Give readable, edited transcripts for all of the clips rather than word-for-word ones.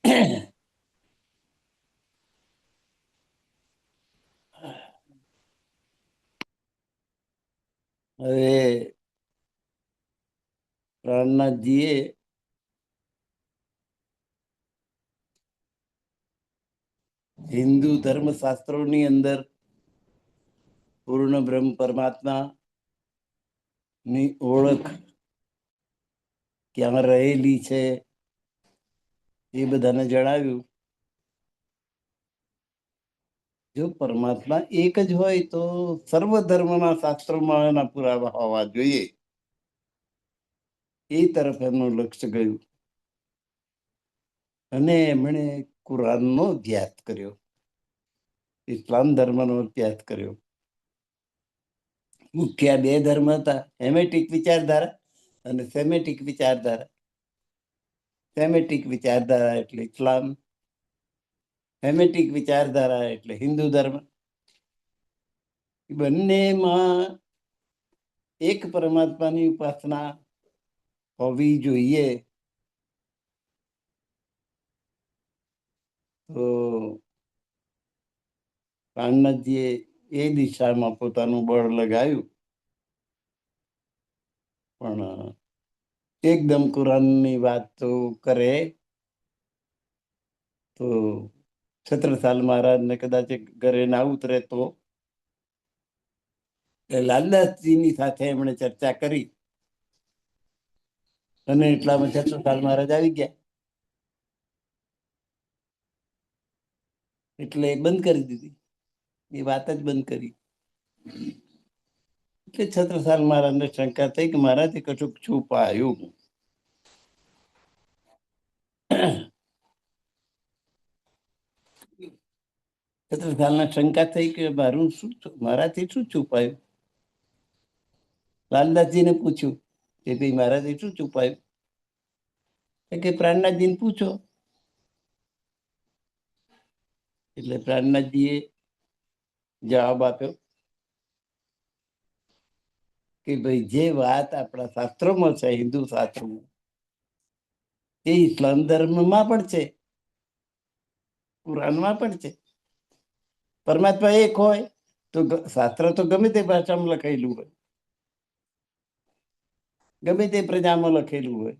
હવે પ્રાણનાથજીએ હિન્દુ ધર્મશાસ્ત્રોની અંદર પૂર્ણ બ્રહ્મ પરમાત્મા ની ઓળખ ક્યાં રહેલી છે એ બધાને જણાવ્યું. જો પરમાત્મા એક જ હોય તો સર્વ ધર્મના શાસ્ત્રોમાં એના પુરાવા હોવા જોઈએ. એ તરફ એમનું લક્ષ્ય ગયું અને એમણે કુરાનનો અભ્યાસ કર્યો, ઇસ્લામ ધર્મનો અભ્યાસ કર્યો. મુખ્ય બે ધર્મ હતા, હેમેટિક વિચારધારા અને સેમેટિક વિચારધારા. સેમેટિક વિચારધારા એટલે ઇસ્લામ, હેમેટિક વિચારધારા એટલે હિન્દુ ધર્મ. બંનેમાં એક પરમાત્માની ઉપાસના હોવી જોઈએ. તો પ્રાણનાથજીએ એ દિશામાં પોતાનું બળ લગાવ્યું, પણ એકદમ કુરાનની વાત તો કરે તો છત્રસાલ મહારાજને કદાચ ઘરે ના ઉતરે તો લાલદાસજીની સાથે એમણે ચર્ચા કરી અને એટલામાં છત્રસાલ મહારાજ આવી ગયા. એટલે બંધ કરી દીધી, એ વાત જ બંધ કરી. એટલે છત્રસાલ મહારાજને શંકા થઈ કે મહારાજે કશુંક છુપાયું. છત્રસાલને શંકા થઈ કે મારું શું, મારાથી શું છુપાયું. લાલદાસજીને પૂછ્યું કે ભાઈ મહારાજે શું છુપાયું. કે પ્રાણનાથજીને પૂછો. એટલે પ્રાણનાથજીએ જવાબ આપ્યો કે ભાઈ જે વાત આપણા શાસ્ત્રોમાં છે, હિન્દુ શાસ્ત્રોમાં, એ ઇસ્લામ ધર્મમાં પણ છે, કુરાનમાં પણ છે. પરમાત્મા એક હોય તો શાસ્ત્ર તો ગમે તે ભાષામાં લખાયેલું હોય, ગમે તે પ્રજામાં લખેલું હોય,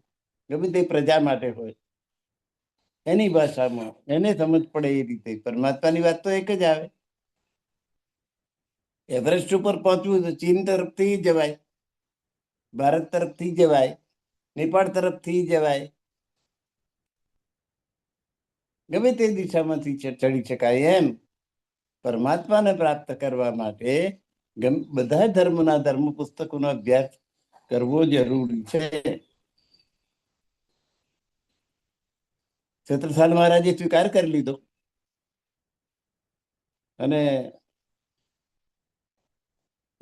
ગમે તે પ્રજા માટે હોય, એની ભાષામાં એને સમજ પડે એ રીતે. પરમાત્માની વાત તો એક જ આવે. એવરેસ્ટ ઉપર પહોંચવું તો ચીન તરફથી જવાય, ભારત તરફથી જવાય, નેપાળ તરફથી જવાય, ગમે તે દિશામાંથી ચડી શકાય. એમ પરમાત્માને પ્રાપ્ત કરવા માટે બધા ધર્મના ધર્મ પુસ્તકોનો અભ્યાસ કરવો જરૂરી છે. છત્રસાલ મહારાજે સ્વીકાર કરી લીધો અને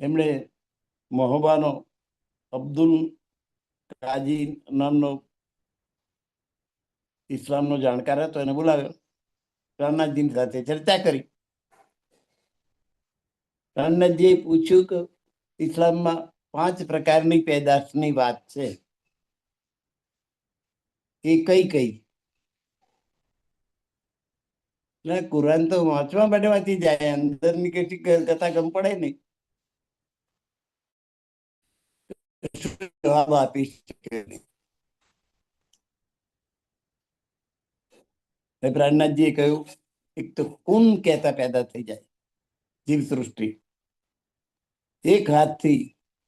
એમણે મહોબાનો અબ્દુલ કાજી નામનો ઇસ્લામનો જાણકાર હતો, એને બોલાવ્યો. પ્રાણનાથજી સાથે ચર્ચા કરી. પ્રાણનાથજીએ પૂછ્યું કે ઇસ્લામમાં 5 પ્રકારની પેદાશની વાત છે, એ કઈ કઈ. કુરાન તો વાંચવા માટે વાંચી જાય, અંદરની કેટલી કથા ગમ પડે નહીં. જવાબ આપી શકે નહીં. પ્રાણનાથજીએ કહ્યું, એક તો કુન કહેતા પેદા થઈ જાય, જીવ સૃષ્ટિ. એક હાથથી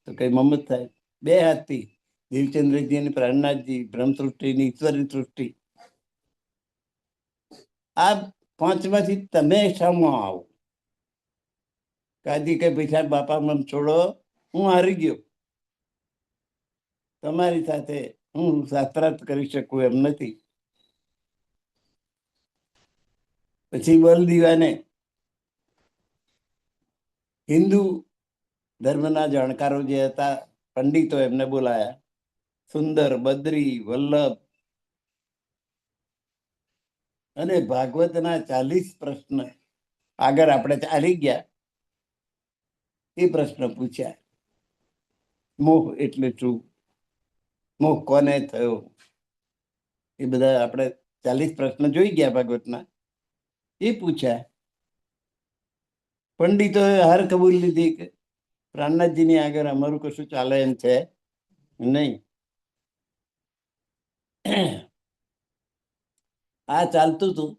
તો કઈ મમત થાય, 2 હાથથી દેવચંદ્રજી અને પ્રાણનાથજી બ્રહ્મ સૃષ્ટિની ઈશ્વરની સૃષ્ટિ. આ 5માંથી તમે શામાં આવો. કાજી કે પૈસા બાપા મને છોડો, હું હારી ગયો, તમારી સાથે હું શાસ્ત્રાર્થ કરી શકું એમ નથી. પછી બલદીવાને હિન્દુ ધર્મના જાણકારો જે હતા, પંડિતો, એમને બોલાયા. સુંદર, બદ્રી, વલ્લભ અને ભાગવતના 40 પ્રશ્ન આગળ આપણે ચાલી ગયા. એ પ્રશ્ન પૂછ્યા. મોહ એટલે શું, મોહ કોને થયો, એ બધા આપણે 40 પ્રશ્ન જોઈ ગયા ભાગવતના. એ પૂછ્યા. પંડિતોએ હાર કબૂલ લીધી કે પ્રાણનાથજીની આગળ અમારું કશું ચાલે એમ છે નહીં. આ ચાલતું હતું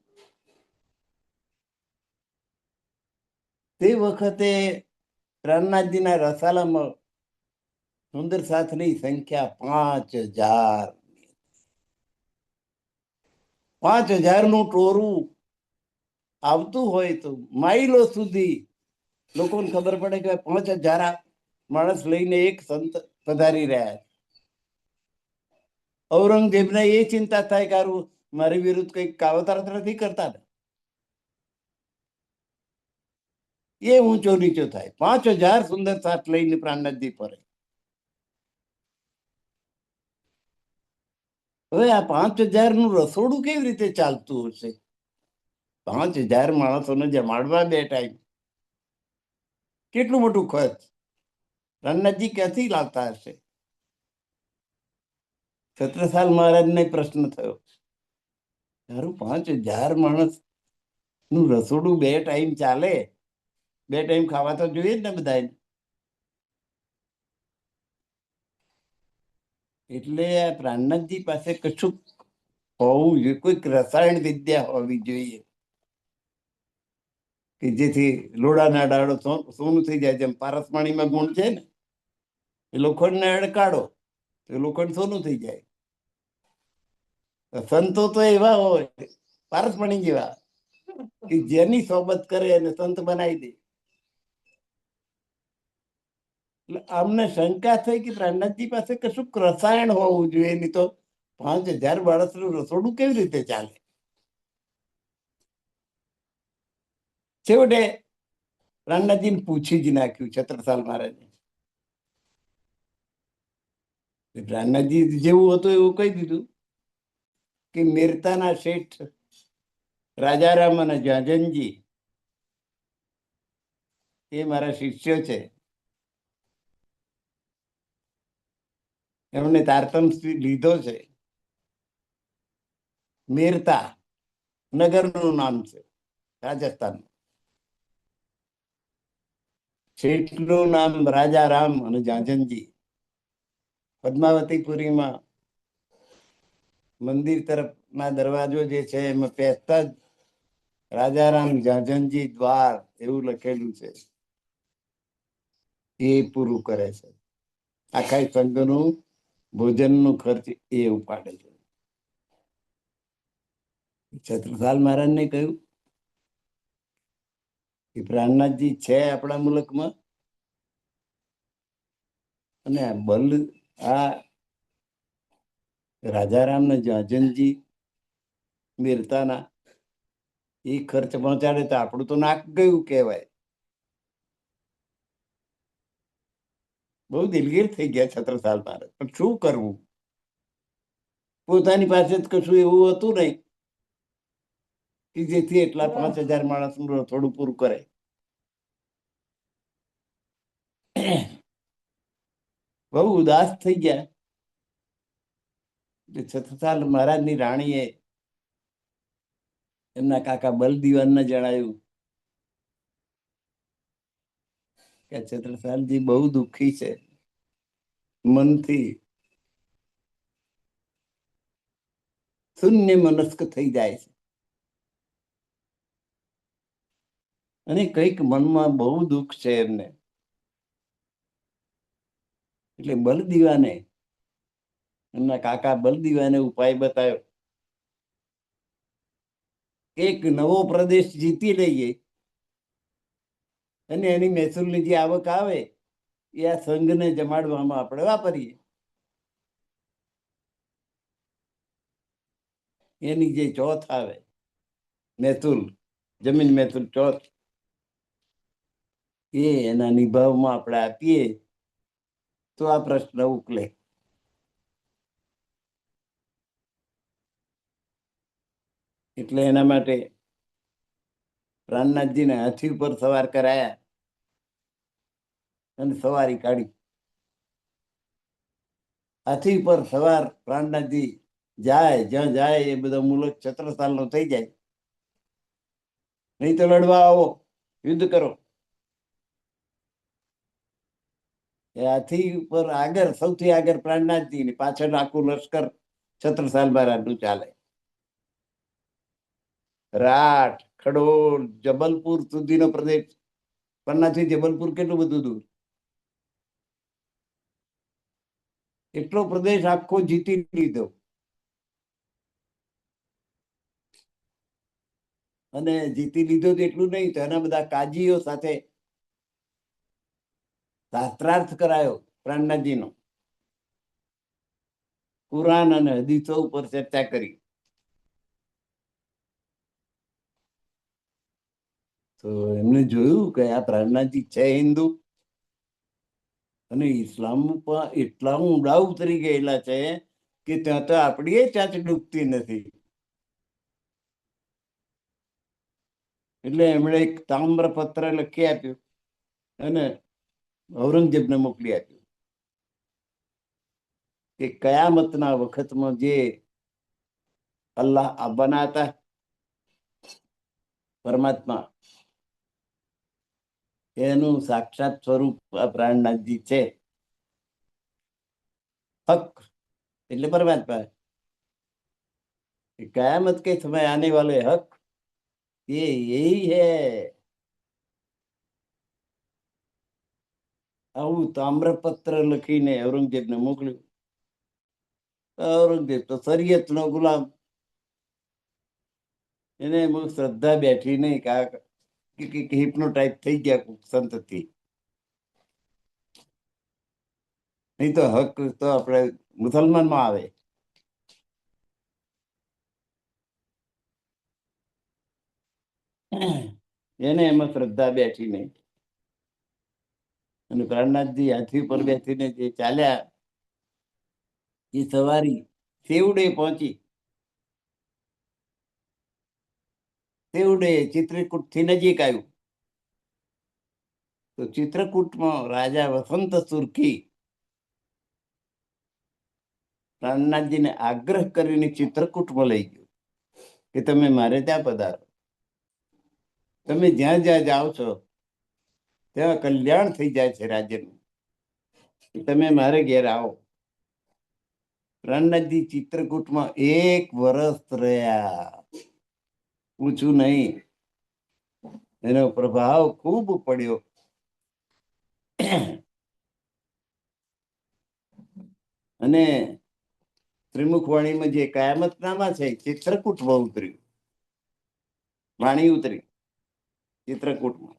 તે વખતે પ્રાણનાથજીના રસાલામાં સુંદર સાથની સંખ્યા 5000. 5000 નું ટોરું આવતું હોય તો માઇલો સુધી લોકોને ખબર પડે કે 5000 માણસ લઈને એક સંત પધારી રહ્યા છે. ઔરંગઝેબને એ ચિંતા થાય કે મારી વિરુદ્ધ કઈક કાવતરા નથી કરતા. એ ઊંચો નીચો થાય. 5000 સુંદર સાથ લઈને પ્રાણનાથજી ફરે. હવે આ 5000 નું રસોડું કેવી રીતે ચાલતું હશે? 5000 માણસોને જમાડવા 2 ટાઈમ, કેટલું મોટું ખર્ચ પ્રાણનાથજી ક્યાંથી લાવતા હશે? છત્રસાલ મહારાજને પ્રશ્ન થયો, તારું 5000 માણસ નું રસોડું 2 ટાઈમ ચાલે? 2 ટાઈમ ખાવા તો જોઈએ જ ને બધા. એટલે આ પ્રાણનાથજી પાસે કશું હોવું જોઈએ, કોઈક રસાયણ વિદ્યા હોવી જોઈએ કે જેથી લોડાના ડાળો સોનું થઈ જાય. જેમ પારસપાણીમાં ગુણ છે ને, એ લોખંડને અડકાડો તો લોખંડ સોનું થઈ જાય. સંતો તો એવા હોય પારસપાણી જેવા કે જેની સોબત કરે અને સંત બનાવી દે. એટલે અમને શંકા થઈ કે પ્રાણનાથજી પાસે કશું રસાયણ હોવું જોઈએ, નહીં તો 5000 માણસનું રસોડું કેવી રીતે ચાલે? છેવટે પ્રાણનાથજીને પૂછી જ નાખ્યું છત્રસાલ મહારાજે. પ્રાણનાથજી જેવું હતું એવું કહી દીધું કે મેરતાના શેઠ રાજારામ અને જાજનજી એ મારા શિષ્યો છે. એમને તારતમ લીધો છે. મેરતા નગરનું નામ છે રાજસ્થાન. શેઠનું નામ રાજારામ અને જાજનજી. પદ્માવતીપુરીમાં મંદિર તરફના દરવાજો જે છે એમાં પહેરતા જ રાજારામ જાજનજી દ્વાર એવું લખેલું છે. એ પૂરું કરે છે. આખા સંઘનું ભોજનનું ખર્ચ એ ઉપાડે છે. છત્રસાલ મહારાજને કહ્યું કે પ્રાણનાથજી છે આપણા મુલકમાં, અને બલ આ રાજારામ ને જાજનજી મીરતાના એ ખર્ચ પહોંચાડે તો આપણું તો નાક ગયું કહેવાય. બહુ દિલગીર થઈ ગયા છત્રસાલ મહારાજ. પણ શું કરવું? પોતાની પાસે જ કશું એવું હતું નહીં કે જેથી એટલા 5000 માણસનું થોડું પૂરું કરે. બહુ ઉદાસ થઈ ગયા. છત્રસાલ મહારાજની રાણીએ એમના કાકા બલદીવાનને જણાવ્યું કે છત્રસાલજી બહુ દુઃખી છે, મનથી શૂન્ય મનસ્ક થઈ જાય છે, અને કઈક મનમાં બહુ દુઃખ છે એમને. એટલે બલદીવાને, એમના કાકા બલદીવાને ઉપાય બતાવ્યો. એક નવો પ્રદેશ જીતી લઈએ અને એની મહેસૂલની જે આવક આવે એ આ સંઘને જમાડવામાં આપણે વાપરીએ. એની જે ચોથ આવે મહેસૂલ, જમીન મહેસૂલ ચોથ, એ એના નિભાવમાં આપણે આપીએ તો આ પ્રશ્ન ઉકલે. એટલે એના માટે પ્રાણનાથજીને હાથી ઉપર સવાર કરાયા અને સવારી કાઢી. હાથી પર સવાર પ્રાણનાથજી જાય જ્યાં જાય એ બધો મુલક છત્રસાલનો થઈ જાય. નહીં તો લડવા આવો, યુદ્ધ કરો. એ હાથી ઉપર આગળ, સૌથી આગળ પ્રાણનાથજી ની પાછળ આખું લશ્કર છત્રસાલ મહારાજનું ચાલે. રાઠ, ખડોલ, જબલપુર સુધીનો પ્રદેશ. પન્નાથી જબલપુર કેટલું બધું દૂર. એટલો પ્રદેશ આખો જીતી લીધો. અને જીતી લીધો તો એટલું નહીં, તો એના બધા કાજીઓ સાથે શાસ્ત્રાર્થ કરાયો પ્રાણનાથજીનો. કુરાન અને હદીસો ઉપર ચર્ચા કરી. તો એમને જોયું કે આ પ્રાણનાથજી છે હિન્દુ, અને ઇસ્લામ પણ એટલા ઊંડા ઉતરી ગયેલા છે કે ત્યાં તો આપણી ચાંચ ડૂબતી નથી. એટલે એમણે એક તામ્રપત્ર લખી આપ્યું અને ઔરંગઝેબને મોકલી આપ્યું કે કયામતના વખતમાં જે અલ્લાહ આવવાના હતા, પરમાત્મા, એનું સાક્ષાત સ્વરૂપ આ પ્રાણનાથજી છે. હક એટલે પરમાત્મા. कयामत के समय आने वाले हक ये यही है. આવું તામ્રપત્ર લખીને ઔરંગઝેબને મોકલ્યું. ઔરંગઝેબ તો શરીયતનો ગુલામ. એને શ્રદ્ધા બેઠી નહીં, કે હિપ્નોટાઇઝ થઈ ગયા સંતથી. નહીં તો હક તો આપણે મુસલમાનમાં આવે. એને એમાં શ્રદ્ધા બેઠી નહીં. અને પ્રાણનાથજી હાથી પર બેસીને જે ચાલ્યા, એ સવારી સેવડે પહોંચી. સેવડે ચિત્રકૂટ થી નજીક આવ્યું. તો ચિત્રકૂટમાં રાજા વસંત સુરખી પ્રાણનાથજીને આગ્રહ કરીને ચિત્રકૂટમાં લઈ ગયો કે તમે મારે ત્યાં પધારો. તમે જ્યાં જ્યાં જાઓ છો ત્યાં કલ્યાણ થઈ જાય છે રાજ્યનું. તમે મારે ઘેર આવો. પ્રાણનાથજી ચિત્રકૂટમાં 1 વર્ષ રહ્યા. પૂછું નહીં, એનો પ્રભાવ ખૂબ પડ્યો. અને ત્રિમુખ વાણીમાં જે કયામતનામા છે, ચિત્રકૂટમાં ઉતર્યું. વાણી ઉતરી ચિત્રકૂટમાં.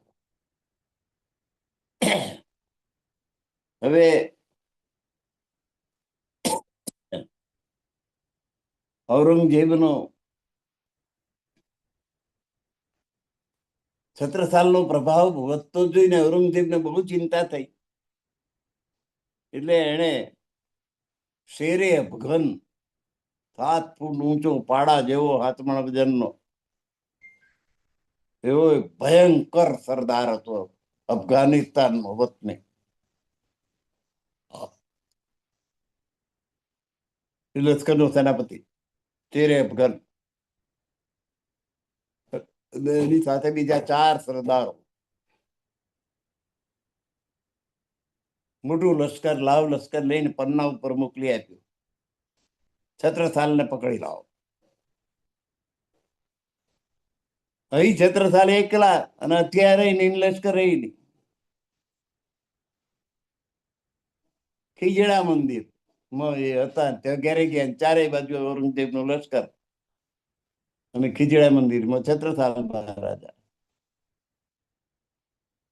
હવે ઔરંગઝેબનો છત્રસાલનો પ્રભાવ વધતો જોઈને ઔરંગઝેબને બહુ ચિંતા થઈ. એટલે એને શેરે અફઘન, 7 ફૂટ ઊંચો, પાડા જેવો, હાથમણ વજનનો એવો ભયંકર સરદાર હતો અફઘાનિસ્તાનનો વતની. લશ્કરનો સેનાપતિ શેરે અફઘન. એની સાથે બીજા 4 સરદારો. મોટું લશ્કર, લાવ લશ્કર લઈને પન્ના ઉપર મોકલી આપ્યું. છત્રસાલને પકડી લાવો. અહીં છત્રસાલ એકલા, અને અત્યારે લશ્કર નહીં. ખીજડા મંદિર હતા ત્યાં ઘેરે ગયા, ચારેય બાજુ ઔરંગઝેબનું લશ્કર, અને ખીજડા મંદિરમાં છત્રસાલ મહારાજા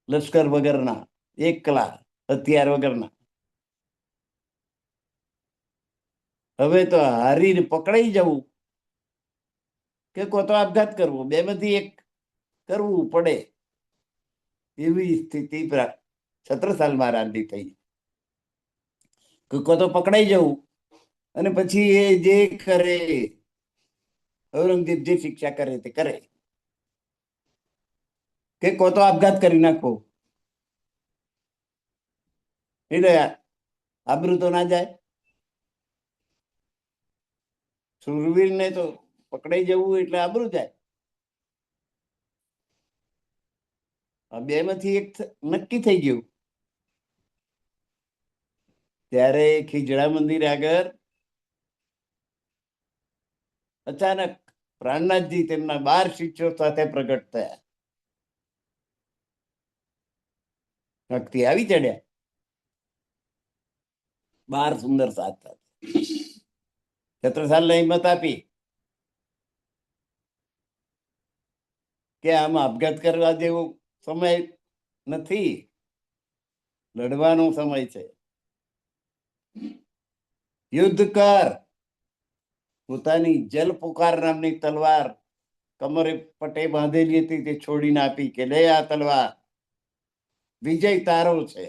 લશ્કર વગરના, એકલા, હથિયાર વગરના. હવે તો હારીને પકડાઈ જવું કે કોતો આપઘાત કરવો, બેમાંથી એક કરવું પડે એવી સ્થિતિ છત્રસાલ મહારાજની થઈ. કોતો પકડાઈ જવું, અને પછી એ જે કરે, ઔરંગઝેબ જે શિક્ષા કરે તે કરે, કે કોતો આપઘાત કરી નાખો. એટલે આબરૂ તો ના જાય. સુરવીર ને તો પકડાઈ જવું એટલે આબરૂ જાય. આ બે માંથી એક નક્કી થઈ ગયું. ત્યારે ખીજડા મંદિર આગળ અચાનક પ્રાણનાથજી તેમના 12 શિષ્યો સાથે પ્રગટ થયા. ભક્તિ આવી ચડ્યા. 12 સુંદર સાથ સાથે છત્રસાલને હિંમત આપી કે આમાં આપઘાત કરવા જેવો સમય નથી, લડવાનો સમય છે. યુદ્ધ કર. પોતાની જલ પુકાર નામની તલવાર કમરે પટે બાંધેલી હતી તે છોડીને આપી કે લે આ તલવાર, વિજય તારો છે.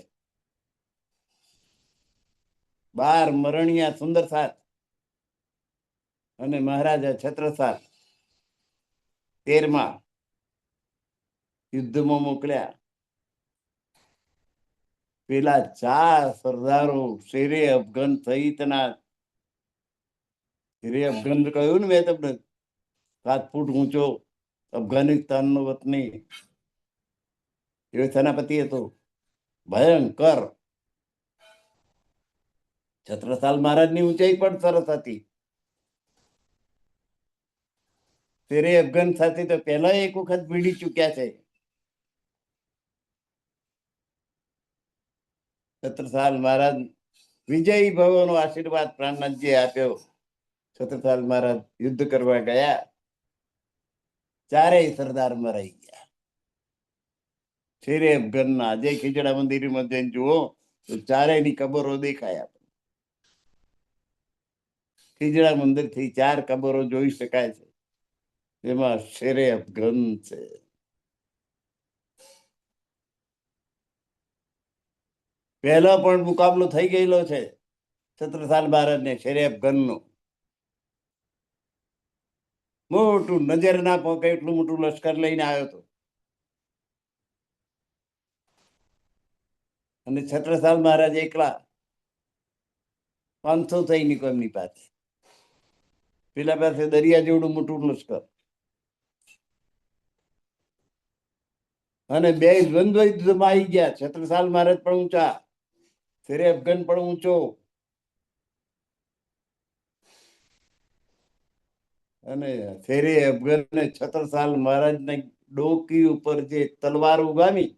12 મરણિયા સુંદર સાથ અને મહારાજા છત્રસાલ 13મા યુદ્ધમાં મોકલ્યા. પેલા 4 સરદારો શેરે અફઘન સહિતના, શેરે અફઘન કહ્યું ને મેં તમને, 7 ફૂટ ઊંચો અફઘાનિસ્તાનનો વતની એ સેનાપતિ હતો, ભયંકર. છત્રસાલ મહારાજની ઊંચાઈ પણ સરસ હતી. શેરે અફઘન સાથે તો પહેલા એક વખત ભીડી ચૂક્યા છે. છત્રસાલ મહારાજ વિજયી ભવનો આશીર્વાદ પ્રાણનાથજીએ આપ્યો. છત્રસાલ મહારાજ યુદ્ધ કરવા ગયા. 4 સરદાર મરાઈ ગયા. શેરે અફઘનના જે ખીજડા મંદિરમાં જઈને જુઓ તો 4ની કબરો દેખાય. ખીજડા મંદિર થી 4 કબરો જોઈ શકાય છે. એમાં શેરે અફઘન છે. પહેલો પણ મુકાબલો થઈ ગયેલો છે છત્રસાલ મહારાજને શેરે અફઘનનો. મોટું નજર ના પોકે એટલું મોટું લશ્કર લઈને આવ્યો હતો. અને છત્રસાલ મહારાજ એકલા, 500 સૈનિકો એમની પાસે, પેલા પાસે દરિયા જેવડું મોટું લશ્કર. અને બે દ્વંદ્વ યુદ્ધમાં આવી ગયા. છત્રસાલ મહારાજ પણ ઊંચા, શેરે અફઘન પણ ઊંચો. અને શેરે અફઘન છત્રસાલ મહારાજને ડોકી ઉપર જે તલવાર ઉગામી,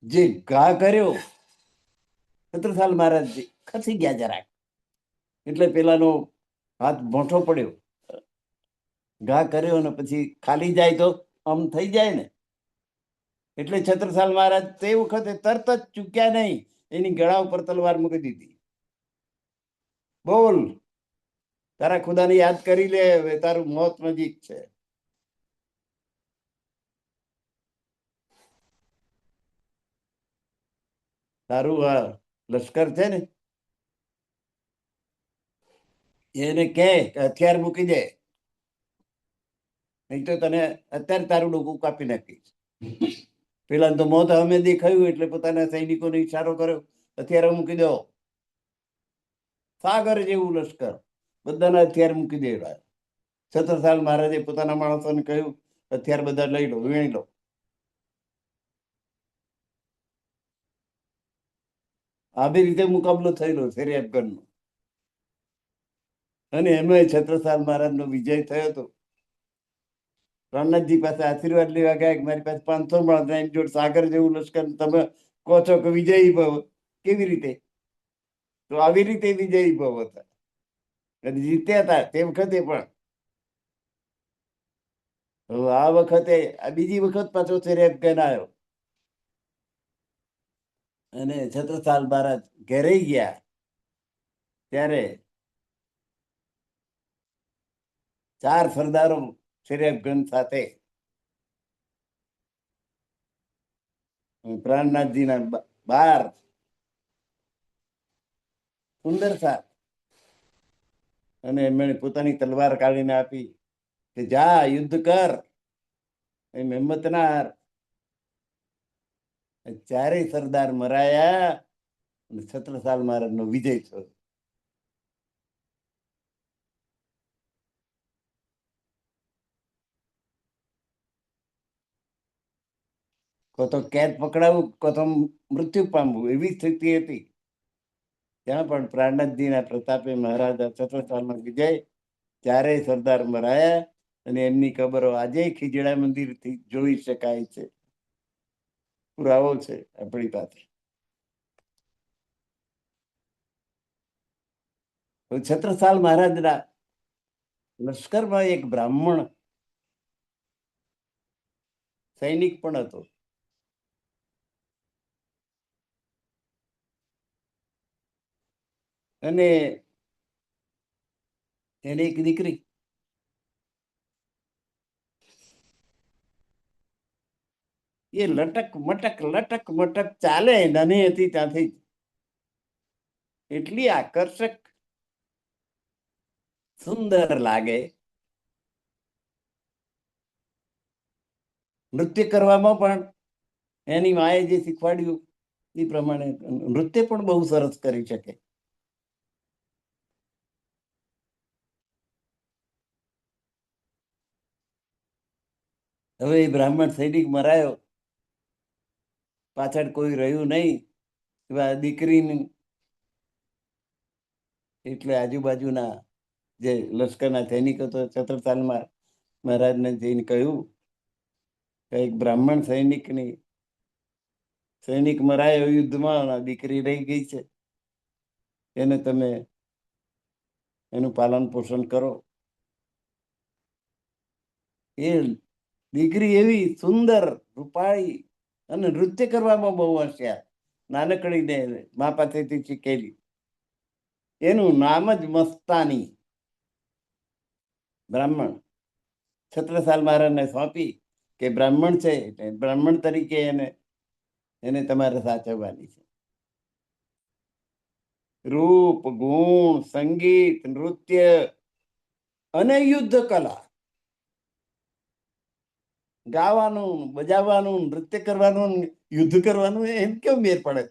જે ઘા કર્યો, છત્રસાલ મહારાજ ખસી ગયા જરાક, એટલે પેલાનો હાથ મોટો પડ્યો. ઘા કર્યો ને પછી ખાલી જાય તો આમ થઈ જાય ને, એટલે છત્રસાલ મહારાજ તે વખતે તરત જ ચૂક્યા નહીં, એની ગળા ઉપર તલવાર મૂકી દીધી. બોલ, તારા ખુદાને યાદ કરી લે, હવે તારું મોત નજીક છે. તારું આ લશ્કર છે ને, એને કે હથિયાર મૂકી દે, નહીં તો તને અત્યારે તારું ડોકું કાપી નાખીશ. પેલા તો મોત અમે દેખાયું એટલે પોતાના સૈનિકોને ઈશારો કર્યો, હથિયારો મૂકી દો. સાગર જેવું લશ્કર, બધાના હથિયાર મૂકી દેવા. છત્રસાલ મહારાજે પોતાના માણસોને કહ્યું, હથિયાર બધા લઈ લો, વીણી લો. આવી રીતે મુકાબલો થયેલો શેરે અફઘનનો. અને એમાં છત્રસાલ મહારાજનો વિજય થયો હતો. પ્રાણનાથજી પાસે આશીર્વાદ લેવા ગયા કે મારી પાસે 500 માણસ, એની જોડે સાગર જેવું લશ્કર, તમે કહો છો કે વિજયી ભવ, કેવી રીતે? તો આવી રીતે વિજયી ભવ હતા અને જીત્યા હતા તે વખતે પણ. આ વખતે આ બીજી વખત પાછો શેરે અફઘન આવ્યો અને છત્રસાલ મહારાજ ઘેરાઈ ગયા. ત્યારે 4 સરદારો શેરે અફઘન સાથે પ્રાણનાથજીના 12 સુંદર સાથ, અને એમણે પોતાની તલવાર કાઢીને આપી કે જા યુદ્ધ કર, એમ હિંમત ના હાર. 4 સરદાર મરાયા અને છત્રસાલ મહારાજનો વિજય થયો. કો તો કેદ પકડાવું, કો તો મૃત્યુ પામવું, એવી સ્થિતિ હતી. ત્યાં પણ પ્રાણનાથજીના પ્રતાપે મહારાજા છત્રસાલનો વિજય, ત્યારે સરદાર મરાયા અને એમની કબરો આજે ખીજડા મંદિરથી જોઈ શકાય છે. પુરાવો છે આપણી પાસે. છત્રસાલ મહારાજના લશ્કરમાં એક બ્રાહ્મણ સૈનિક પણ હતો. અને એને એક દીકરી. એ લટક મટક ચાલે, નાની હતી ત્યાંથી એટલી આકર્ષક, સુંદર લાગે. નૃત્ય કરવામાં પણ એની માએ જે શીખવાડ્યું એ પ્રમાણે નૃત્ય પણ બહુ સરસ કરી શકે. હવે એ બ્રાહ્મણ સૈનિક મરાયો, પાછળ કોઈ રહ્યું નહીં. એવા દીકરીની એટલે આજુબાજુના જે લશ્કરના સૈનિકો તો છત્રસાલમાં મહારાજને જઈને કહ્યું કે એક બ્રાહ્મણ સૈનિક મરાયો યુદ્ધમાં, દીકરી રહી ગઈ છે, એને તમે એનું પાલન પોષણ કરો. એ દીકરી એવી સુંદર, રૂપાળી અને નૃત્ય કરવામાં બહુ હોશિયાર, નાનકડીને મા પાસેથી શીખેલી. એનું નામ જ મસ્તાની. બ્રાહ્મણ છત્રસાલ મહારાજને સોંપી કે બ્રાહ્મણ છે, બ્રાહ્મણ તરીકે એને તમારે સાચવવાની છે. રૂપ, ગુણ, સંગીત, નૃત્ય અને યુદ્ધ કલા, ગાવાનું, બજાવવાનું, નૃત્ય કરવાનું, યુદ્ધ કરવાનું, એમ કેમ મેર પડે?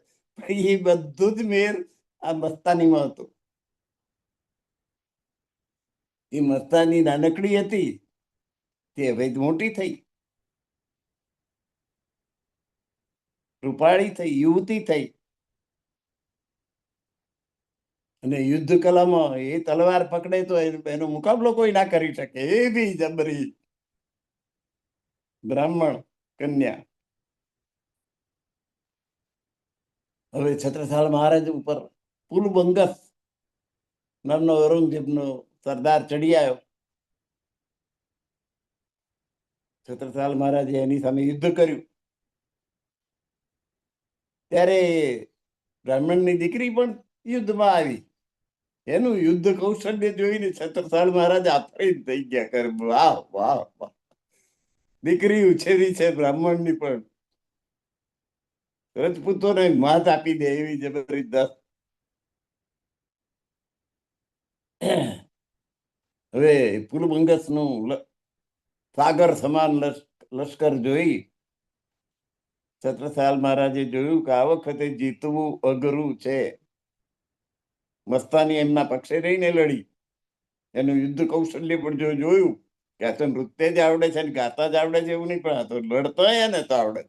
એ બધું જ મેર આ મસ્તાનીમાં હતું. એ મસ્તાની નાનકડી હતી, તે હવે મોટી થઈ, રૂપાળી થઈ, યુવતી થઈ. અને યુદ્ધ કલામાં એ તલવાર પકડે તો એનો મુકાબલો કોઈ ના કરી શકે, એવી જબરી બ્રાહ્મણ કન્યા. હવે છત્રસાલ મહારાજ ઉપર પુલબંગસ નામનો ઔરંગઝેબનો સરદાર ચડી આવ્યો. છત્રસાલ મહારાજે એની સામે યુદ્ધ કર્યું. ત્યારે બ્રાહ્મણની દીકરી પણ યુદ્ધમાં આવી. એનું યુદ્ધ કૌશલ્ય જોઈને છત્રસાલ મહારાજ આફરીત થઈ ગયા. કર વાહ વાહ વાહ, દીકરી ઉછેરી છે બ્રાહ્મણની પણ, રજપૂતોને માત આપી દે એવી જબરદસ્ત. હવે પુલબંગસ નું સાગર સમાન લશ્કર જોઈ છત્રસાલ મહારાજે જોયું કે આ વખતે જીતવું અઘરું છે. મસ્તાની એમના પક્ષે રહીને લડી. એનું યુદ્ધ કૌશલ્ય પણ જોયું કે આ તો નૃત્ય જ આવડે છે ને ગાતા જ આવડે છે એવું નહીં, પણ આ તો લડતો ને તો આવડે.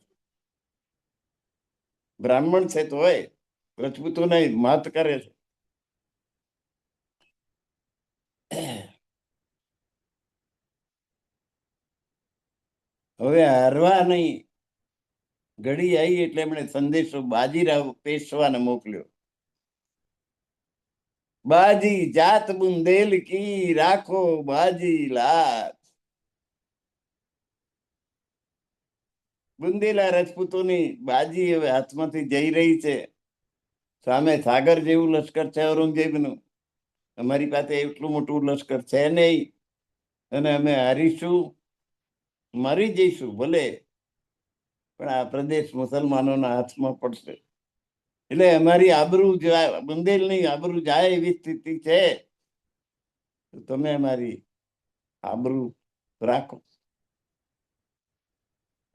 બ્રાહ્મણ છે તો હોય રજપૂતોને માત કરે છે. હવે હારવા નહીં, ઘડી આવી એટલે એમણે સંદેશો બાજીરાવ પેશવાને મોકલ્યો. બાજી જાત બુંદેલ કી રાખો બાજી લાત. બુંદેલા રજપૂતોની બાજી હવે હાથમાંથી જઈ રહી છે. સામે સાગર જેવું લશ્કર છે ઔરંગઝેબનું. અમારી પાસે એટલું મોટું લશ્કર છે નહીં અને અમે હારીશું, મરી જઈશું ભલે, પણ આ પ્રદેશ મુસલમાનોના હાથમાં પડશે. એટલે અમારી આબરૂ બુંદેલની આબરૂ જાય એવી સ્થિતિ છે, તમે અમારી આબરૂ રાખો.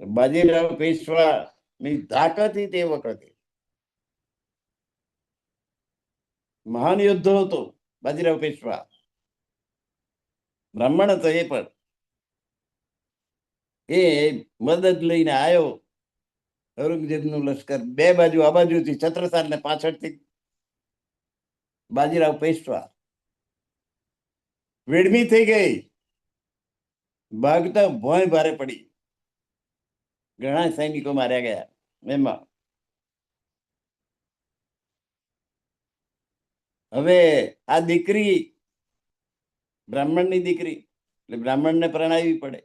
બાજીરાવ પેશવા ની ધાક હતી તે વખતે. મહાન યોદ્ધો હતો બાજીરાવ પેશવા, બ્રાહ્મણ હતો એ પણ. એ મદદ લઈને આવ્યો. ઔરંગઝેબનું લશ્કર બે બાજુ, આ બાજુથી છત્રસાલ ને પાછળથી બાજીરાવ પેશવા. વેડમી થઈ ગઈ, ભાગતા ભોંય ભારે પડી, ઘણા સૈનિકો માર્યા ગયા. એમાં હવે આ દીકરી બ્રાહ્મણની દીકરી, એટલે બ્રાહ્મણને પરણાવવી પડે.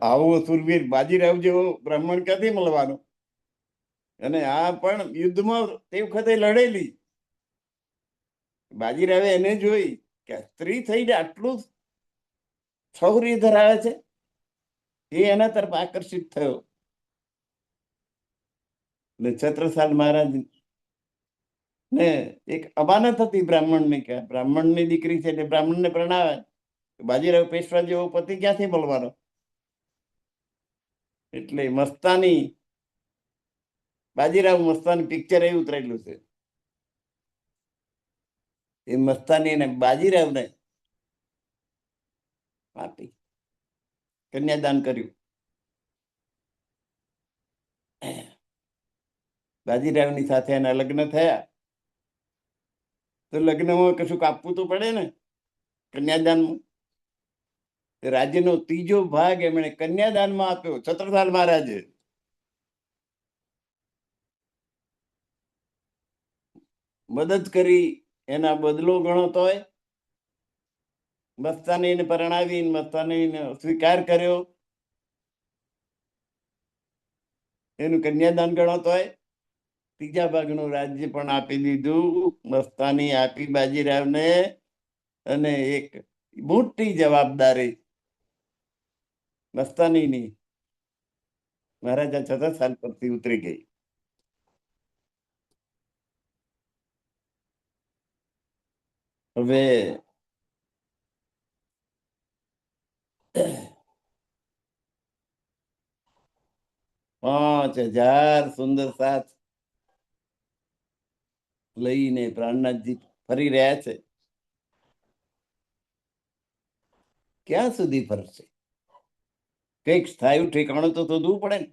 આવો સુરવીર બાજીરાવ જેવો બ્રાહ્મણ ક્યાંથી મળવાનો? અને આ પણ યુદ્ધમાં તે વખતે લડેલી. બાજીરાવે એને જોઈ કે સ્ત્રી થઈને આટલું શૌર્ય ધરાવે છે, એ એના તરફ આકર્ષિત થયો. ને છત્રસાલ મહારાજ ને એક અમાનત હતી બ્રાહ્મણની, કે બ્રાહ્મણની દીકરી છે એટલે બ્રાહ્મણને પરણાવે. બાજીરાવ પેશવા જેવો પતિ ક્યાંથી મળવાનો? એટલે મસ્તાની, બાજીરાવ મસ્તાની પિક્ચર એવું ઉતરેલું છે. એ મસ્તાની ને બાજીરાવને આપી, કન્યાદાન કર્યું. બાજીરાવની સાથે એના લગ્ન થયા. તો લગ્નમાં કશું આપવું તો પડે ને, કન્યાદાનમાં. રાજ્યનો ત્રીજો ભાગ એમણે કન્યાદાનમાં આપ્યો છત્રસાલ મહારાજે. મદદ કરી એના બદલો ગણો તોય. મસ્તાનીને પરણાવી, મસ્તાનીને સ્વીકાર કર્યો, એનું કન્યાદાન ગણો તોય. ત્રીજા ભાગનું રાજ્ય પણ આપી દીધું. મસ્તાની આપી બાજીરાવને, અને એક મોટી જવાબદારી મસ્તાનીની મહારાજા છત્રસાલ પરથી ઉતરી ગઈ. હવે 5,000 સુંદર સાથ લઈને પ્રાણનાથજી ફરી રહ્યા છે. ક્યાં સુધી ફરશે? કઈક સ્થાયી ઠેકાણું તો શોધવું પડે ને.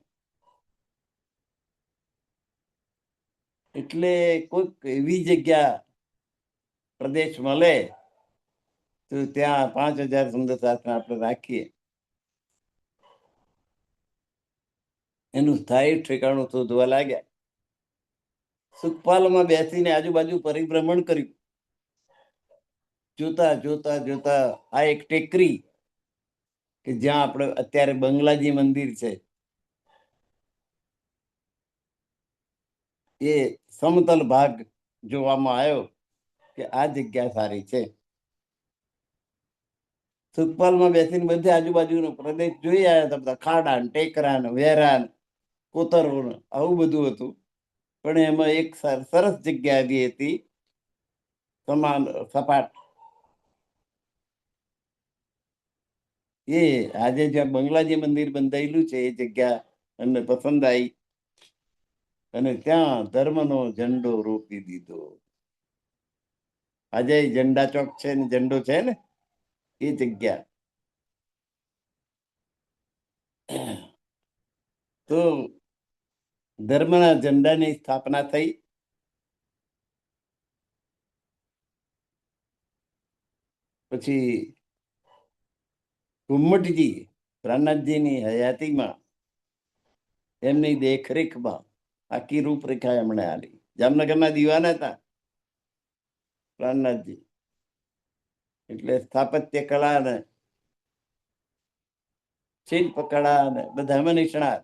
એટલે કોઈક એવી જગ્યા, પ્રદેશ મળે તો ત્યાં 5,000 સુંદર સાથ આપણે રાખીએ. એનું સ્થાયી ઠેકાણું શોધવા લાગ્યા. સુખપાલમાં બેસીને આજુબાજુ પરિભ્રમણ કર્યું. જોતા જોતા જોતા આ એક ટેકરી, કે જ્યાં આપણે અત્યારે બંગલાજી મંદિર છે, એ સમતલ ભાગ જોવામાં આવ્યો કે આ જગ્યા સારી છે. સુખપાલમાં બેસીને બધે આજુબાજુનો પ્રદેશ જોઈ આવ્યા હતા. બધા ખાડા ને ટેકરા ને વેરા ને કોતરો ને આવું બધું હતું. પણ એમાં એક સરસ જગ્યા આવી હતી, સમાન સપાટ. એ આજે જ્યાં બંગલાજી મંદિર બંધાયેલું છે, એ જગ્યા એમને પસંદ આવી, અને ત્યાં ધર્મનો ઝંડો રોપી દીધો. આજે ઝંડા ચોક છે ને, ઝંડો છે ને, એ જગ્યા. તો ધર્મના ઝંડાની સ્થાપના થઈ. પછી ઘુમ્મટજી પ્રાણનાથજીની હયાતીમાં, એમની દેખરેખમાં આખી રૂપરેખા એમણે આલી. જામનગરના દીવાના હતા પ્રાણનાથજી, એટલે સ્થાપત્ય કળા ને શિલ્પ કળા ને બધામાં નિષ્ણાત.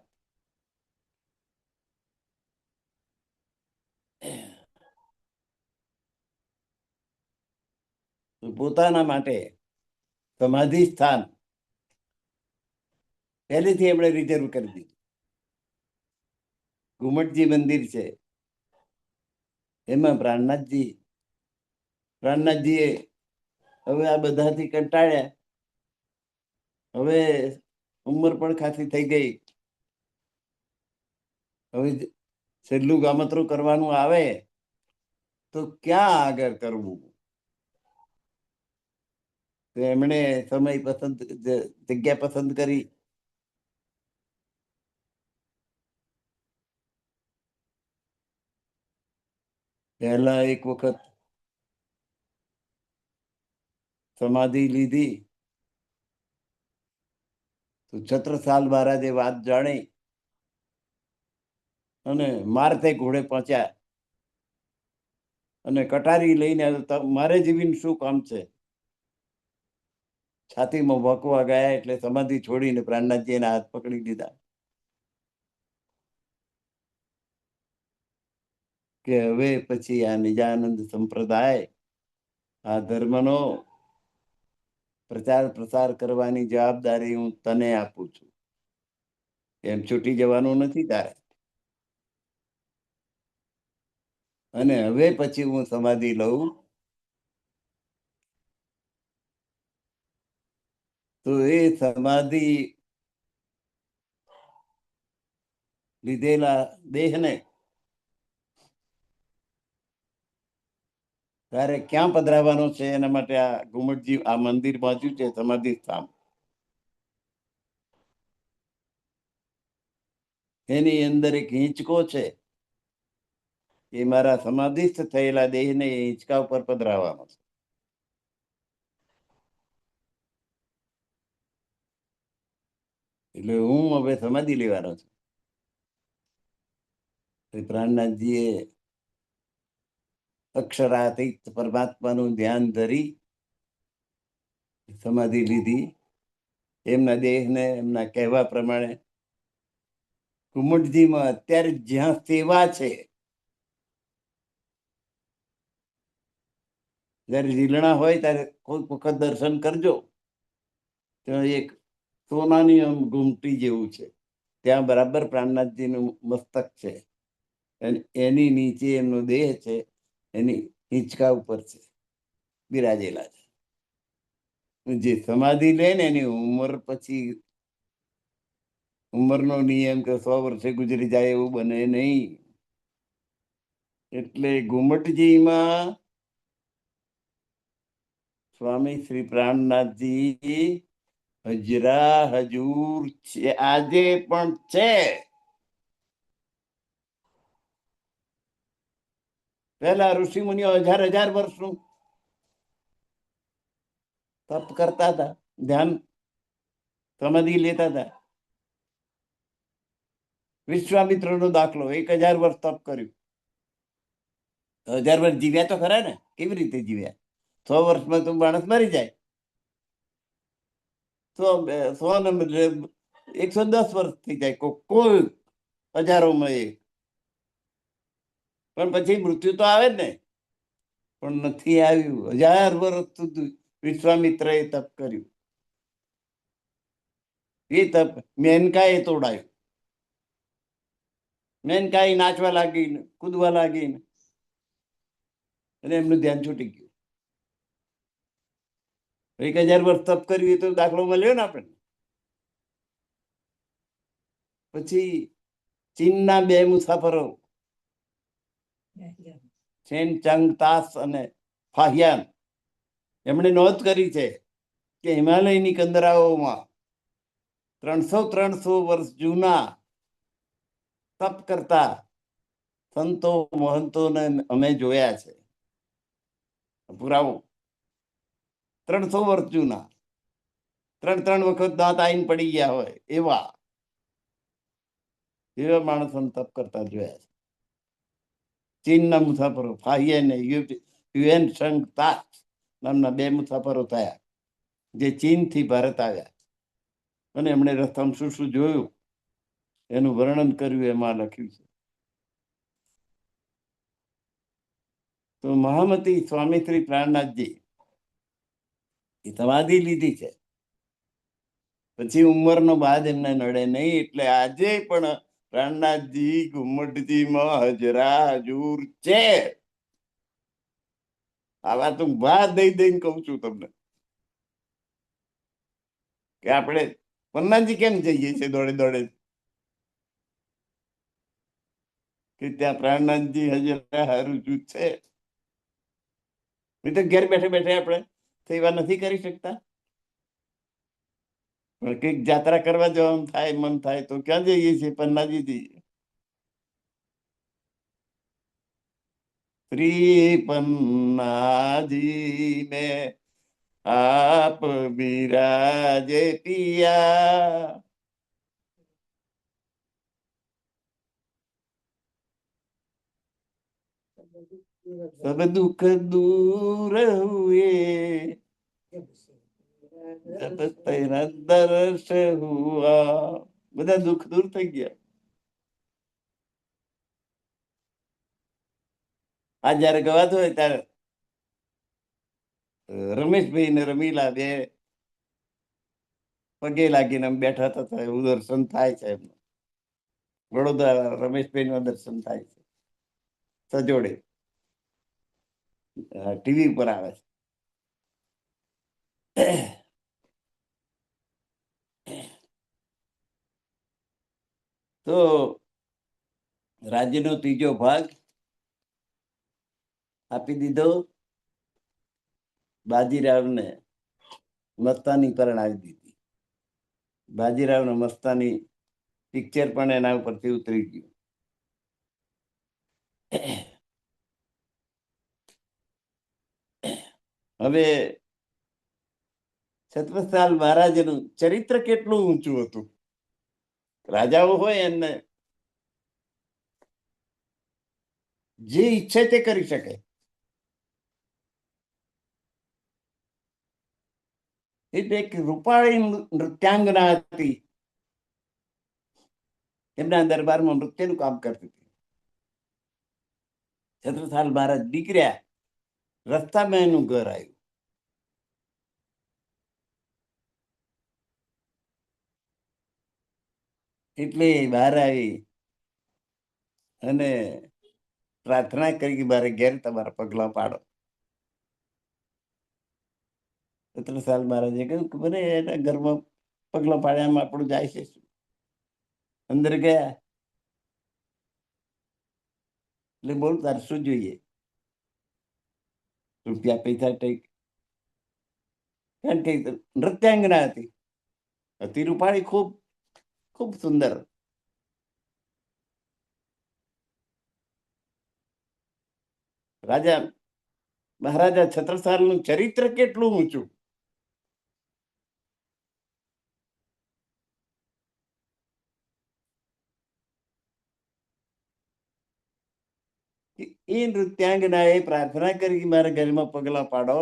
પોતાના માટે સમાધિ સ્થાન પહેલેથી એમણે રિઝર્વ કરી દીધું. ઘુમટજી મંદિર છે, એમાં પ્રાણનાથજીએ હવે આ બધાથી કંટાળ્યા. હવે ઉંમર પણ ખાસી થઈ ગઈ. હવે છેલ્લું ગામતરું કરવાનું આવે તો ક્યાં આગળ કરવું? તો એમણે સમય પસંદ, જગ્યા પસંદ કરી. પહેલા એક વખત સમાધિ લીધી તો છત્રસાલ મહારાજે વાત જાણી અને મારતે ઘોડે પહોંચ્યા અને કટારી લઈને મારે જીવીને શું કામ છે, છાતીમાં ભોંકવા ગયા. એટલે સમાધિ છોડીને પ્રાણનાથજી એના હાથ પકડી લીધા કે હવે પછી આ નિજાનંદ સંપ્રદાય, આ ધર્મનો પ્રચાર પ્રસાર કરવાની જવાબદારી હું તને આપું છું. એમ છૂટી જવાનું નથી તારે. અને હવે પછી હું સમાધિ લઉં તો એ સમાધિ લીધેલા દેહને તારે ક્યાં પધરાવવાનો છે, એના માટે આ ઘુમટજી, આ મંદિર બાજુ છે સમાધિ સ્થાન, એની અંદર એક હિંચકો છે. એ મારા સમાધિસ્થ થયેલા દેહને હિંચકા ઉપર પધરાવવાનો છે. એટલે હું હવે સમાધિ લેવાનો છું. પ્રાણનાથજીએ અક્ષરાતીત પરમાત્માનું ધ્યાન ધરી સમાધિ લીધી. એમના દેહને એમના કહેવા પ્રમાણે ઘુમટજીમાં અત્યારે જ્યાં સેવા છે, જયારે રીલણા હોય ત્યારે કોઈ વખત દર્શન કરજો. ત્યાં એક સોનાની આમ ઘૂમટી જેવું છે, ત્યાં બરાબર પ્રાણનાથજીનું મસ્તક છે. એની નીચે એમનો દેહ છે, એની હિંચકા ઉપર છે બિરાજેલા છે. જે સમાધિ લે ને એની ઉંમર પછી, ઉંમરનો નિયમ કે 100 વર્ષે ગુજરી જાય એવું બને નહીં. એટલે ઘુમટજીમાં સ્વામી શ્રી પ્રાણનાથજી હજરા હજૂર છે, આજે પણ છે. પહેલા ઋષિ મુનિઓ 1000 વર્ષનું તપ કરતા હતા, ધ્યાન સમાધિ લેતા હતા. વિશ્વામિત્રનો દાખલો, 1000 વર્ષ તપ કર્યું. 1000 વર્ષ જીવ્યા તો ખરા ને? કેવી રીતે જીવ્યા? 100 વર્ષમાં તો માણસ મરી જાય. 100 ને બદલે 110 વર્ષ થઈ જાય કોઈ હજારોમાં એક. પણ પછી મૃત્યુ તો આવે જ ને. પણ નથી આવ્યું. 1000 વર્ષ સુધી વિશ્વામિત્રએ તપ કર્યું. એ તપ મેનકાએ તોડાયું. મેનકાએ નાચવા લાગી, કૂદવા લાગી, અને એમનું ધ્યાન છૂટી ગયું. 1000 વર્ષ તપ કર્યું તો દાખલો મળ્યો ને આપણને. પછી ચીનના 2 મુસાફરો, ચેન ચંગ તાસ અને ફાહિયાન, એમણે નોંધ કરી છે કે હિમાલયની કંદરાઓમાં 300 વર્ષ જૂના તપ કરતા સંતો મહંતોને અમે જોયા છે. પુરાવો 300 વર્ષ જૂના, 3 વખત દાંત આઈને પડી ગયા હોય એવા માણસો તપ કરતા જોયા છે. ચીનના મુસાફરો ફાહિયાને યુએન સંગ તાસ નામના 2 મુસાફરો થયા, જે ચીનથી ભારત આવ્યા, અને એમણે રસ્તામાં શું શું જોયું એનું વર્ણન કર્યું એમાં લખ્યું છે. તો મહામતી સ્વામી શ્રી પ્રાણનાથજી એ સમાધિ લીધી છે. પછી ઉંમરનો બાદ એમને નડે નહીં. એટલે આજે પણ પ્રાણનાથજી ઘુમટજીમાં હજરા હજૂર છે. આ વાત હું વાત દઈને કહું છું તમને કે આપણે પન્નાજી કેમ જઈએ છીએ દોડે દોડે, કે ત્યાં પ્રાણનાથજી હજરા હજૂર છે. એ તો ઘેર બેઠે બેઠે આપણે સેવા નથી કરી શકતા. પણ કંઈક જાત્રા કરવા જવાનું થાય, મન થાય તો ક્યાં જઈએ છીએ? પન્નાજી જઈએ. શ્રી પન્નાજી મેં આપ બિરાજે પિયા, સબ દુઃખ દૂર હુએ જબ તેરા દર્શ હુઆ. બધા દુઃખ દૂર થઈ ગયા. આ જયારે ગવાતું હોય ત્યારે રમેશભાઈ ને રમીલા બે પગે લાગીને આમ બેઠા હતા, એવું દર્શન થાય છે એમનું. વડોદરા રમેશભાઈ નું દર્શન થાય છે સજોડે, ટીવી ઉપર આવે છે. તો રાજ્યનો ત્રીજો ભાગ આપી દીધો. બાજીરાવને મસ્તાની પરણાવી દીધી. બાજીરાવને મસ્તાની પિક્ચર પણ એના ઉપરથી ઉતરી ગયું. હવે છત્રસાલ મહારાજનું ચરિત્ર કેટલું ઊંચું હતું. રાજાઓ હોય એમને જે ઈચ્છે તે કરી શકે. એટલે એક રૂપાળી નૃત્યાંગના હતી, એમના દરબારમાં નૃત્યનું કામ કરતી હતી. છત્રસાલ મહારાજ નીકળ્યા, રસ્તામાં એનું ઘર આવ્યું. એટલે બહાર આવી અને પ્રાર્થના કરી કે મારે ઘેર તમારા પગલા પાડો. છત્રસાલ મહારાજે કહ્યું કે મને એના ઘરમાં પગલા પાડ્યામાં આપણું જાય છે. અંદર ગયા એટલે બોલ તારે શું જોઈએ? રૂપિયા પૈસા ટેક. કારણ કે નૃત્યાંગના હતી, અતિ રૂપાળી, ખૂબ ખૂબ સુંદર. રાજા મહારાજા છત્રસાલ નું ચરિત્ર કેટલું ઊંચું. એ નૃત્યાંગના એ પ્રાર્થના કરી મારા ઘરમાં પગલા પાડો,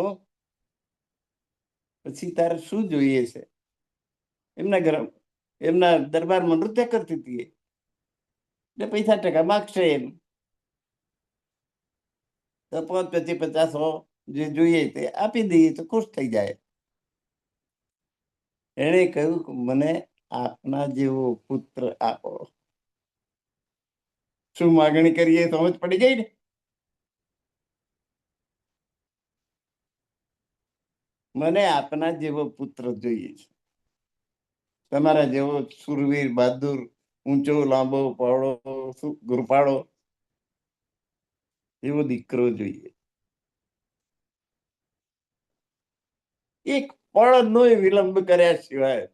પછી તારે શું જોઈએ છે? એમના ઘર એમના દરબારમાં નૃત્ય કરતી હતી એટલે પૈસા ટકા માગશે એમ. તો 5-50 જે જોઈએ તે આપી દઈએ તો ખુશ થઈ જાય. એને કહ્યું કે મને આપના જેવો પુત્ર આપો. શું માગણી કરીએ સમજ પડી ગઈ ને? મને આપના જેવો પુત્ર જોઈએ છે. તમારા જેવો સુરવીર, બહાદુર, ઊંચો, લાંબો, પહોળો, ગુરપાળો એવો દીકરો જોઈએ. એક પળ નો વિલંબ કર્યા સિવાય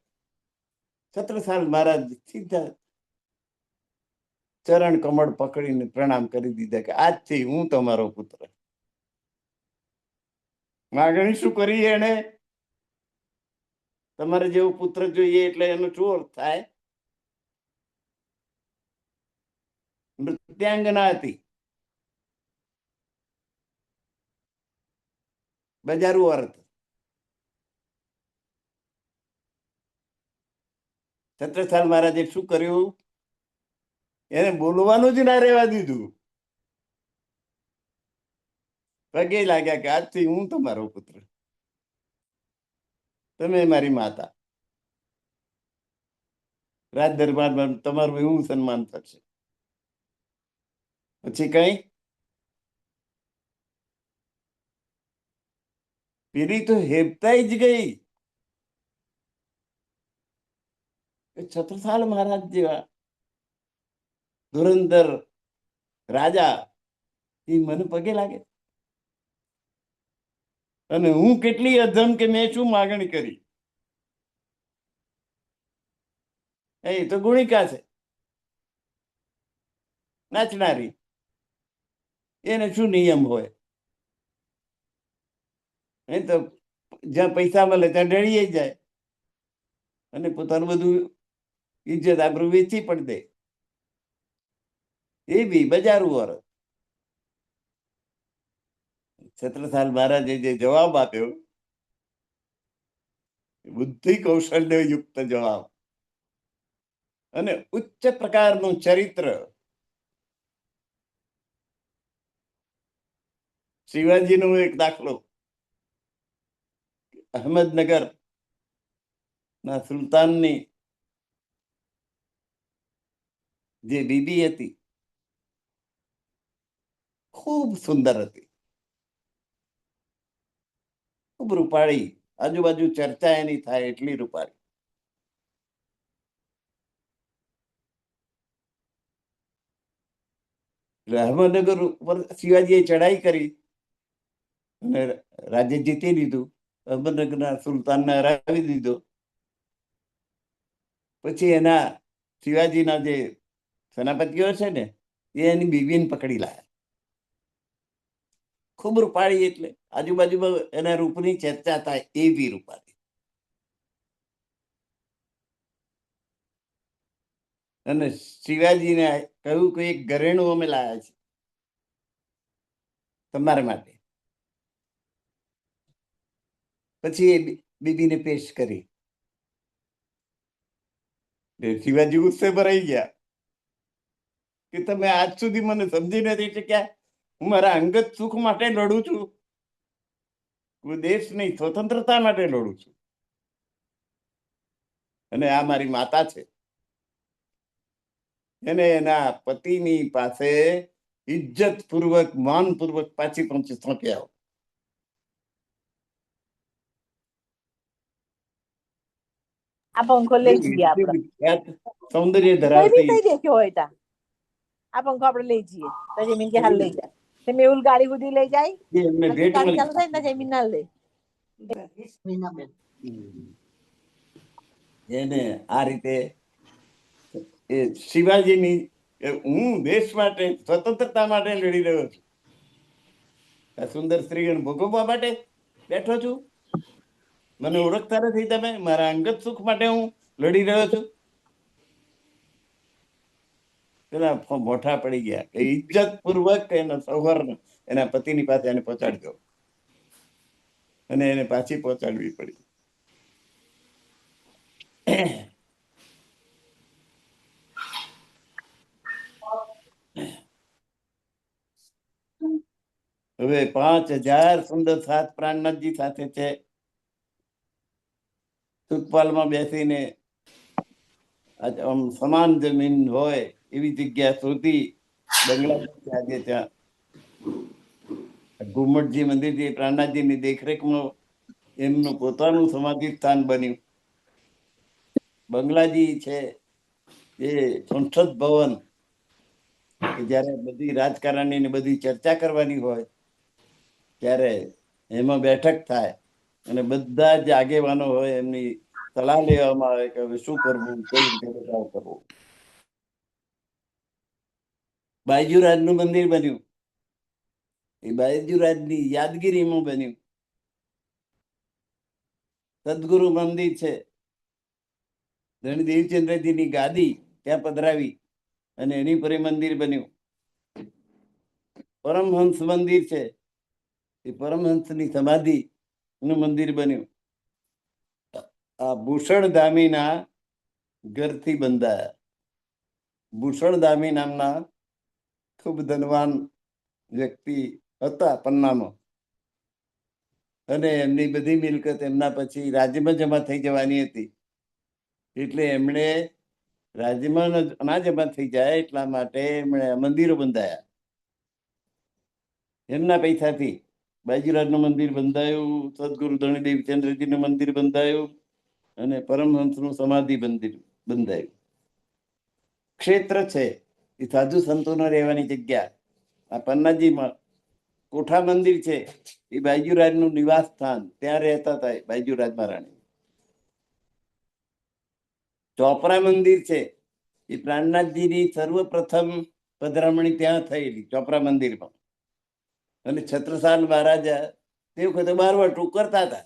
છત્રસાલ મહારાજ સીધા ચરણ કમળ પકડીને પ્રણામ કરી દીધા કે આજથી હું તમારો પુત્ર. માગણી શું કરી એને? તમારે જેવો પુત્ર જોઈએ એટલે એનો શું અર્થ થાય? નૃત્યાંગના હતી, બજારું અર્થ. છત્રસાલ મહારાજે શું કર્યું? એને બોલવાનું જ ના રહેવા દીધું. પગે લાગ્યા કે આજથી હું તમારો પુત્ર, તમે મારી માતા. રાજ દરબારમાં તમારું એવું સન્માન થશે. પછી કઈ પેલી તો હેપતાઈ જ ગઈ. છત્રસાલ મહારાજ જેવા ધુરંધર રાજા એ મને પગે લાગે. અને હું કેટલી અધમ કે મેં શું માગણી કરી. એ તો ગુણિકા છે, નાચનારી. એને શું નિયમ હોય? એ તો જ્યાં પૈસા મળે ત્યાં ડળીએ જાય અને પોતાનું બધું ઇજ્જત આબરૂ વેચી પણ દે. એ બી બજારું વાળો. છત્રસાલ મહારાજે જે જવાબ આપ્યો, બુદ્ધિ કૌશલ્ય યુક્ત જવાબ અને ઉચ્ચ પ્રકારનું ચરિત્ર. શિવાજીનો એક દાખલો, અહમદનગર ના સુલતાનની જે બીબી હતી, ખૂબ સુંદર હતી, ખૂબ રૂપાળી. આજુબાજુ ચર્ચા એની થાય એટલી રૂપાળી. એટલે અહમદનગર ઉપર શિવાજીએ ચડાઈ કરી અને રાજ્ય જીતી લીધું. અહમદનગરના સુલતાનને હરાવી દીધો. પછી એના શિવાજીના જે સેનાપતિઓ છે ને, એ એની બીબીને પકડી લાયા. ખૂબ રૂપાળી, એટલે આજુબાજુમાં એના રૂપની ચર્ચા થાય એવી રૂપાળી. અને શિવાજીને કહ્યું કે એક ઘરેણું અમે લાયા છે તમારા માટે. પછી એ બીબીને પેશ કરી. શિવાજી ગુસ્સે ભરાઈ ગયા કે તમે આજ સુધી મને સમજી નથી શક્યા. હું મારા અંગત સુખ માટે લડું છું, હું દેશની સ્વતંત્રતા માટે લડું છું, અને આ મારી માતા છે. એને એના પતિની પાસે ઇજ્જત પૂર્વક, માન પૂર્વક પાછી પહોંચી સોંપી આવો. આ પંખો લઈ જઈએ આપણે. સૌંદર્ય કઈ ધરાવતી બી દેખ્યો હોય તા આ પંખો આપણે લઈ જઈએ. તો જમીન કે હાલ લઈ જાય. તે મેહુલ ગાડી સુધી લઈ જાય. એમને પછી ભેટ ગાડી મળી. ચાલુ થાય ને જમીન ના લે. એને આ રીતે એ શિવાજીની, હું દેશ માટે, સ્વતંત્રતા માટે લડી રહ્યો છું, આ સુંદર સ્ત્રીઓને ભોગવવા માટે બેઠો છું. મને ઓળખતા નથી તમે? મારા અંગત સુખ માટે હું લડી રહ્યો છું. પેલા મોઠા પડી ગયા કે ઇજ્જત પૂર્વક એના સૌવર્ણ એના પતિની પાસે એને પહોંચાડી દો. અને એને પાછી પહોંચાડવી પડી. હવે 5000 સુંદર સાત પ્રાણનાથજી સાથે છે. સુખપાલમાં બેસીને આમ સમાન જમીન હોય એવી જગ્યા શોધી બંગલા આજે ત્યાં ઘુમટજી મંદિર, જે પ્રાણનાથજીની દેખરેખમાં એમનું પોતાનું સમાધિ સ્થાન બન્યું. બંગલાજી છે એ સંસદ ભવન, કે જ્યારે બધી રાજકારણની ને બધી ચર્ચા કરવાની હોય ત્યારે એમાં બેઠક થાય અને બધા જ આગેવાનો હોય એમની સલાહ લેવામાં આવે કે હવે શું કરવું, કઈ રીતે બચાવ કરવો. બાયજુરાજનું મંદિર બન્યું, એ બાયજુરાજની યાદગીરીમાં બન્યું. સદગુરુ મંદિર છે, ધણી દેવચંદ્રજીની ગાદી ત્યાં પધરાવી અને એની પર મંદિર બન્યું. પરમહંસ મંદિર છે, એ પરમહંસની સમાધિ નું મંદિર બન્યું. આ ભૂષણધામીના ઘરથી બંધાયા. ભૂષણધામી નામના ખૂબ ધનવાન વ્યક્તિ હતા પન્નામાં, અને એમની બધી મિલકત એમના પછી રાજ્યમાં જમા થઈ જવાની હતી. એટલે એમણે રાજ્યમાં ના જમા થઈ જાય એટલા માટે એમણે મંદિરો બંધાયા. એમના પૈસાથી બાજીરાજનું મંદિર બંધાયું, સદગુરુ ધણી દેવચંદ્રજીનું મંદિર બંધાયું અને પરમહંસનું સમાધિ મંદિર બંધાયું. ક્ષેત્ર છે એ સાધુ સંતોનો રહેવાની જગ્યા. આ પન્નાજીમાં કોઠા મંદિર છે એ બાયજીરાજ નું નિવાસ સ્થાન, ત્યાં રહેતા હતા બાયજીરાજ મહારાણી. ચોપરા મંદિર છે એ પ્રાણનાથજીની સર્વપ્રથમ પધરામણી ત્યાં થયેલી, ચોપરા મંદિરમાં. અને છત્રસાલ મહારાજા તે વખતે બારવટું કરતા હતા.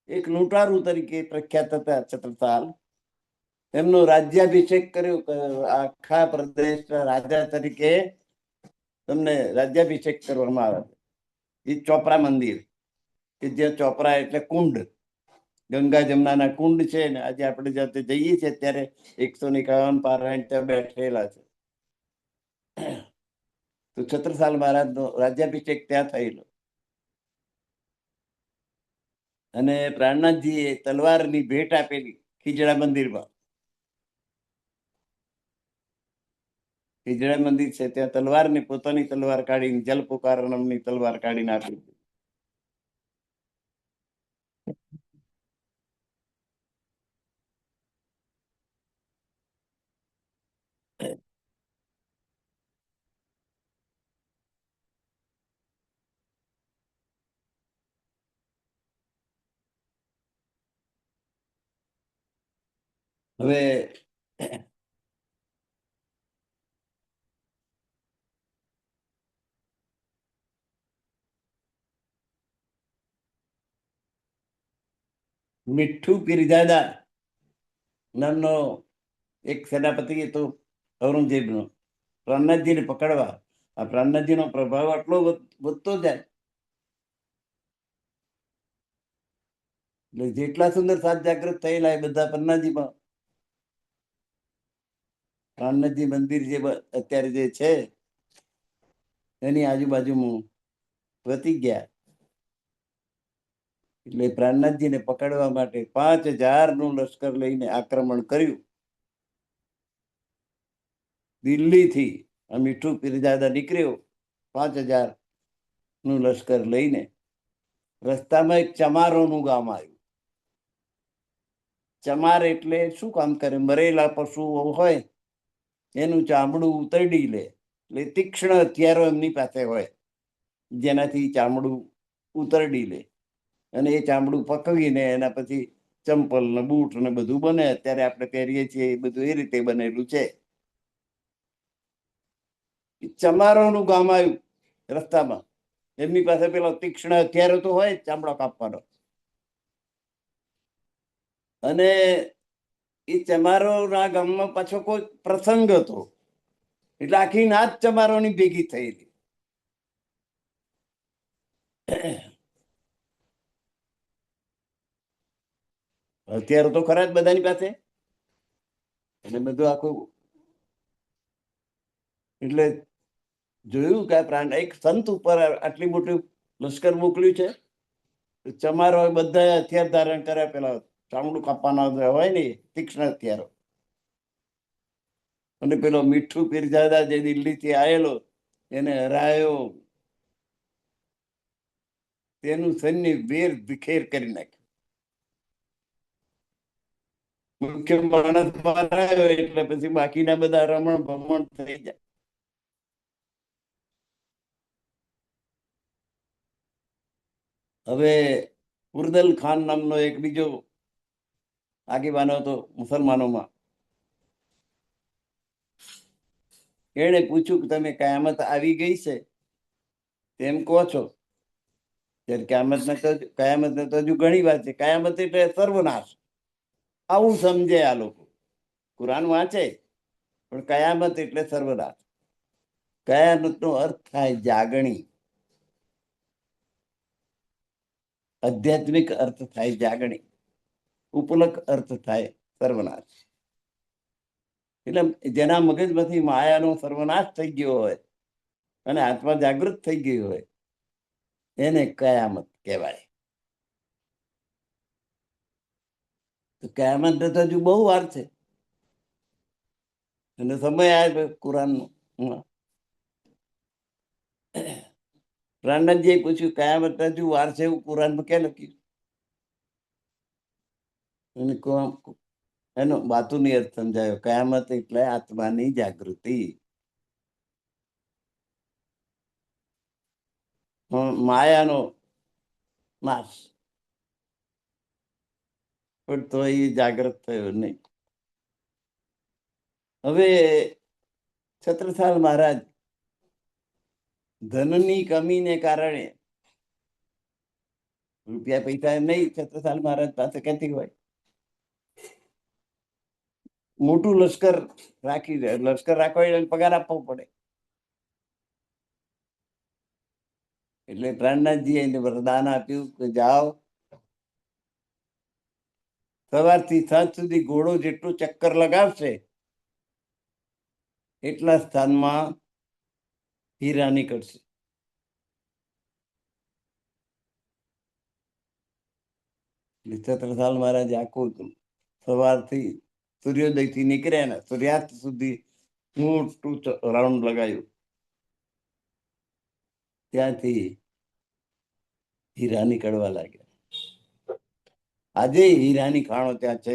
એક લૂંટારૂ તરીકે પ્રખ્યાત હતા છત્રસાલ. એમનો રાજ્યાભિષેક કર્યો, આખા પ્રદેશના રાજા તરીકે તમને રાજ્યાભિષેક કરવામાં આવે. એ ચોપરા મંદિર, કે જે ચોપરા એટલે કુંડ, ગંગા જમનાના કુંડ છે ને. આજે આપણે જાતે જઈએ છીએ ત્યારે 151 પારાયણ ત્યાં બેઠેલા છે. તો છત્રસાલ મહારાજનો રાજ્યાભિષેક ત્યાં થયેલો. અને પ્રાણનાથજીએ તલવારની ભેટ આપેલી ખીજડા મંદિરમાં. ખીજડા મંદિર છે ત્યાં તલવારને, પોતાની તલવાર કાઢીને, જલ પુકાર નામની તલવાર કાઢીને આપી. હવે મીઠું પીરજાદા નામનો એક સેનાપતિ હતો ઔરંગઝેબનો, પ્રાણનાથજીને પકડવા. આ પ્રાણનાથજીનો પ્રભાવ આટલો વધતો જાય એટલે જેટલા સુંદર સાત જાગૃત થયેલા એ બધા પ્રાણનાથજીમાં. પ્રાણનાથજી મંદિર જે અત્યારે જે છે એની આજુબાજુમાં વધી ગયા. એટલે પ્રાણનાથજીને પકડવા માટે 5000 નું લશ્કર લઈને આક્રમણ કર્યું. દિલ્હીથી આ મીઠું પીરજાદા નીકળ્યો 5000 નું લશ્કર લઈને. રસ્તામાં એક ચમારોનું ગામ આવ્યું. ચમાર એટલે શું કામ કરે? મરેલા પશુઓ હોય એનું ચામડું ઉતરડી લે. એટલે તીક્ષ્ણ હથિયારો એમની પાસે હોય જેનાથી ચામડું ઉતરડી લે. અને એ ચામડું પકવીને એના પછી ચંપલ ને બૂટ ને બધું બને. અત્યારે આપણે પહેરીએ છીએ એ બધું એ રીતે બનેલું છે. ચમારોનું ગામ આવ્યું રસ્તામાં. એમની પાસે પેલો તીક્ષ્ણ હથિયારો તો હોય ચામડો કાપવાનો. અને એ ચમારોના ગામમાં પાછો કોઈ પ્રસંગ હતો એટલે આખી નાત ચમારોની ભેગી થયેલી. હથિયારો તો ખરા જ બધાની પાસે. અને બધું આખું એટલે જોયું કે પ્રાણ એક સંત ઉપર આટલી મોટું લશ્કર મોકલ્યું છે. ચમારો બધા હથિયાર ધારણ કર્યા, પેલા ચામડું કાપવાના હોય ને તીક્ષ્ણ હથિયારો. અને પેલો મીઠું પીરજાદા જે દિલ્હીથી આવેલો એને હરાયો. તેનું સૈન્ય વેર વિખેર કરી નાખ્યું. મુખ્ય માણસ મારાયો એટલે પછી બાકીના બધા રમણ ભમણ થઈ જાય. હવે ઉર્દલ ખાન નામનો એક બીજો આગેવાનો હતો મુસલમાનોમાં. એને પૂછ્યું કે તમે કયામત આવી ગઈ છે તેમ કહો છો? ત્યારે કયામત ને તો હજુ ઘણી વાત છે. કયામત એટલે સર્વનાશ, આવું સમજે આ લોકો. કુરાન વાંચે પણ કયામત એટલે સર્વનાશ. કયામત નો અર્થ થાય જાગણી, આધ્યાત્મિક અર્થ થાય જાગણી, ઉપલક અર્થ થાય સર્વનાશ. એટલે જેના મગજમાંથી માયાનો સર્વનાશ થઈ ગયો હોય અને આત્મા જાગૃત થઈ ગઈ હોય એને કયામત કહેવાય. કયામત તો હજુ બહુ વાર છે અને સમય આવે કુરાનનો. પ્રાણનાથજીએ પૂછ્યું કયામત હજુ વાર છે એવું કુરાનમાં ક્યાં લખ્યું? એનો વાતુની અર્થ સમજાયો. કયામત એટલે આત્માની જાગૃતિ. માયાનો નાશ, પણ તો એ જાગૃત થયો નહીં. હવે છત્રસાલ મહારાજ ધનની કમીને કારણે, રૂપિયા પૈસા નહીં છત્રસાલ મહારાજ પાસે ક્યાંથી હોય, મોટું લશ્કર લશ્કર રાખવા એટલે પગાર આપવો પડે. એટલે પ્રાણનાથજી એને વરદાન આપ્યું કે જાઓ, સવારથી સાંજ સુધી ઘોડો જેટલું ચક્કર લગાવશે એટલા સ્થાનમાં હીરા નીકળશે. છત્રસાલ મહારાજ આખું સવારથી સૂર્યોદયથી નીકળ્યા ને સૂર્યાસ્ત સુધી મોટું રાઉન્ડ લગાવ્યું. ત્યાંથી હીરા નીકળવા લાગ્યા. આજે હીરાની ખાણો ત્યાં છે,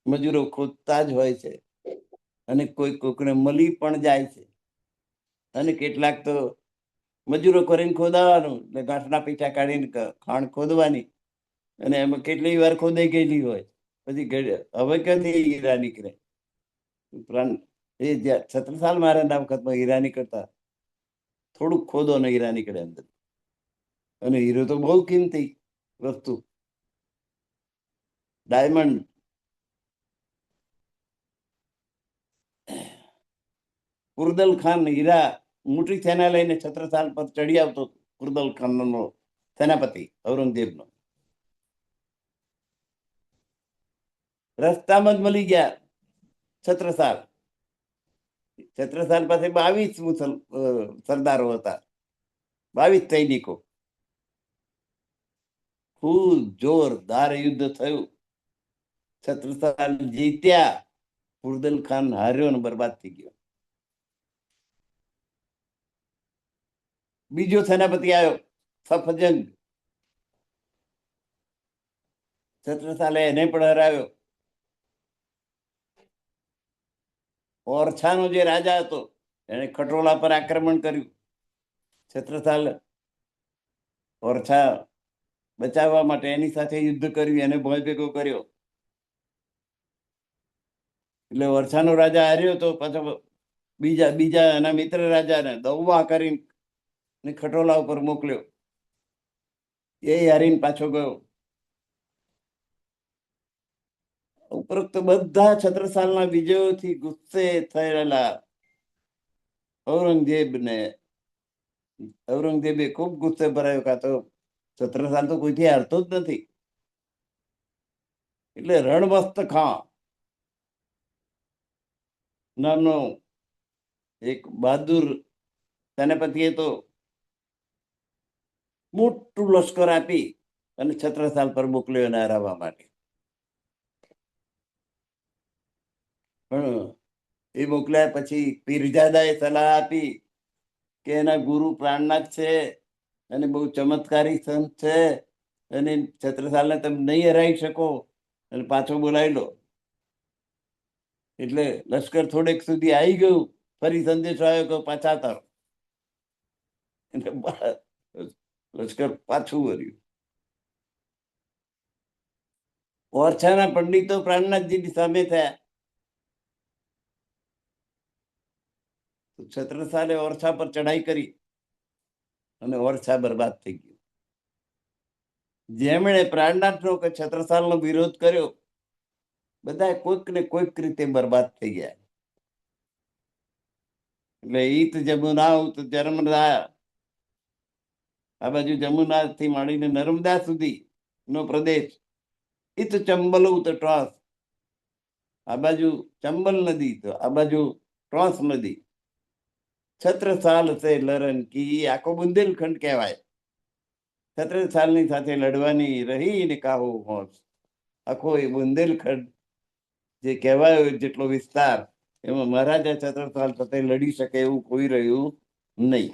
મજૂરો ખોદતા જ હોય છે, અને કોઈ કોકને મળી પણ જાય છે, અને કેટલાક તો મજૂરો કરીને ખોદાવાનું, એટલે ઘાસના પીછા કાઢીને ખાણ ખોદવાની, અને એમાં કેટલી વાર ખોદાઈ ગયેલી હોય, પછી હવે ક્યાંથી હીરા નીકળે. એ છત્રસાલ મહારાજના વખતમાં હીરા નીકળતા, થોડુંક ખોદો ને હીરા નીકળે અંદર. અને હીરો તો બહુ કિંમતી વસ્તુ, ડાયમંડ. કુરદલ ખાન હીરા મોટી સેના લઈને છત્રસાલ પર ચડી આવતો. કુરદલ ખાનનો સેનાપતિ ઔરંગઝેબનો, રસ્તામાં જ મળી ગયા છત્રસાલ. છત્રસાલ પાસે 22 સરદારો હતા, 22 સૈનિકો. ખૂબ જોરદાર યુદ્ધ થયું. છત્રસાલ જીત્યા, કુરદલ ખાન હાર્યો ને બરબાદ થઈ ગયો. બીજો સેનાપતિ આવ્યો સફજંગ, છત્રસાલે એને પણ હરાવ્યો. ઓરછાનો જે રાજા હતો એને ખટોલા પર આક્રમણ કર્યું. છત્રસાલ ઓરછા બચાવવા માટે એની સાથે યુદ્ધ કર્યું, એને ભોય ભેગો કર્યો. એટલે ઓરછાનો રાજા હાર્યો તો પાછો બીજા એના મિત્ર રાજાને દૌવા કરીને ખટોલા ઉપર મોકલ્યો. એ હારીને પાછો ગયો. ઉપરોક્ત બધા છત્રસાલના વિજયોથી ગુસ્સે થયેલા ઔરંગઝેબે ખૂબ ગુસ્સે ભરાયો, કાં તો છત્રસાલ તો કોઈથી હારતો જ નથી. એટલે રણમસ્ત ખાં નામનો એક બહાદુર સેનાપતિએ તો મોટું લશ્કર આપી અને છત્રસાલ પર મોકલ્યો એને હરાવવા માટે. પણ એ મોકલ્યા પછી પીરજાદાએ સલાહ આપી કે એના ગુરુ પ્રાણનાથ છે અને બહુ ચમત્કારી સંત છે, અને છત્રસાલને તમે નહીં હરાવી શકો, અને પાછો બોલાવી લો. એટલે લશ્કર થોડેક સુધી આવી ગયું, ફરી સંદેશો આવ્યો કે પાછા તારો. લશ્કર પાછું વર્યું. ઓરછાના પંડિતો પ્રાણનાથજીની સામે થયા. છત્રસાલે ઓરછા પર ચડાઈ કરી અને ઓરછા બરબાદ થઈ ગયું. જેમણે પ્રાણનાથનો કે છત્રસાલનો વિરોધ કર્યો, બધા કોઈક ને કોઈક રીતે બરબાદ થઈ ગયા. એટલે ઈત જમુના ઉત જર્મદા, આ બાજુ જમુના થી માંડીને નર્મદા સુધી નો પ્રદેશ, ઈત ચંબલ ઉત ટ્રોસ, આ બાજુ ચંબલ નદી તો આ બાજુ ટ્રોસ નદી. છત્રસાલ સે લરન કી, આખો બુંદેલખંડ કહેવાય. છત્રસાલની સાથે લડવાની રહીને કાહો હોશ. આખો એ બુંદેલખંડ જે કહેવાયો જેટલો વિસ્તાર, એમાં મહારાજા છત્રસાલ સાથે લડી શકે એવું કોઈ રહ્યું નહીં.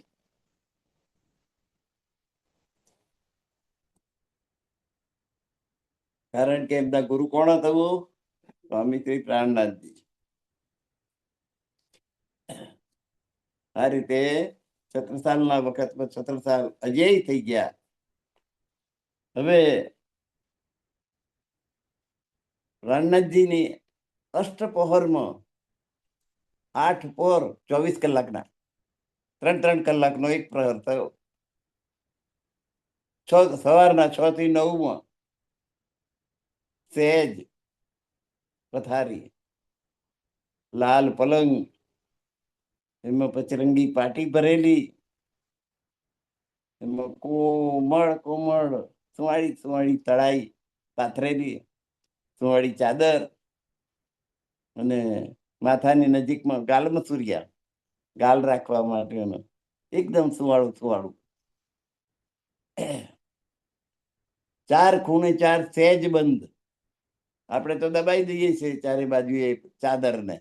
કારણ કે એમના ગુરુ કોણ થવું? સ્વામી શ્રી પ્રાણનાથજી. આ રીતે છત્રસાલના વખતમાં છત્રસાલ અજય થઈ ગયા. હવે રાણનાથજીની અષ્ટપહોરમાં 8 પહોર 24 કલાકના 3 કલાકનો એક પ્રહર થયો. સવારના 6 થી 9 સહેજ પથારી, લાલ પલંગ, એમાં પચરંગી પાટી ભરેલી, એમાં કોમળ કોમળ સુવાળી તળાઈ પાથરેલી, સુવાળી ચાદર, અને માથાની નજીકમાં ગાલ મસૂરિયા, ગાલ રાખવા માટેનો એકદમ સુવાળું. 4 ખૂણે 4 સહેજ બંધ. આપણે તો દબાઈ દઈએ છીએ ચારે બાજુએ ચાદરને,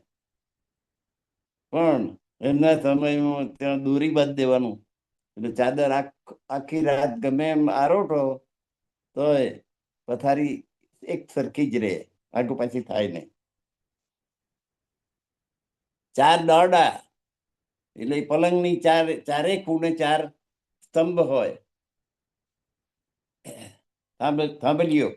પણ એમના સમયમાં ત્યાં દોરી બાંધી દેવાનું, એટલે ચાદર આખી રાત ગમે એમ આરોટો તોય પથારી એક સરખી જ રહે, આગુ પાછી થાય નહીં. 4 દોરડા, એટલે પલંગની ચારે ખૂણે 4 સ્તંભ હોય. થાંભલીઓ.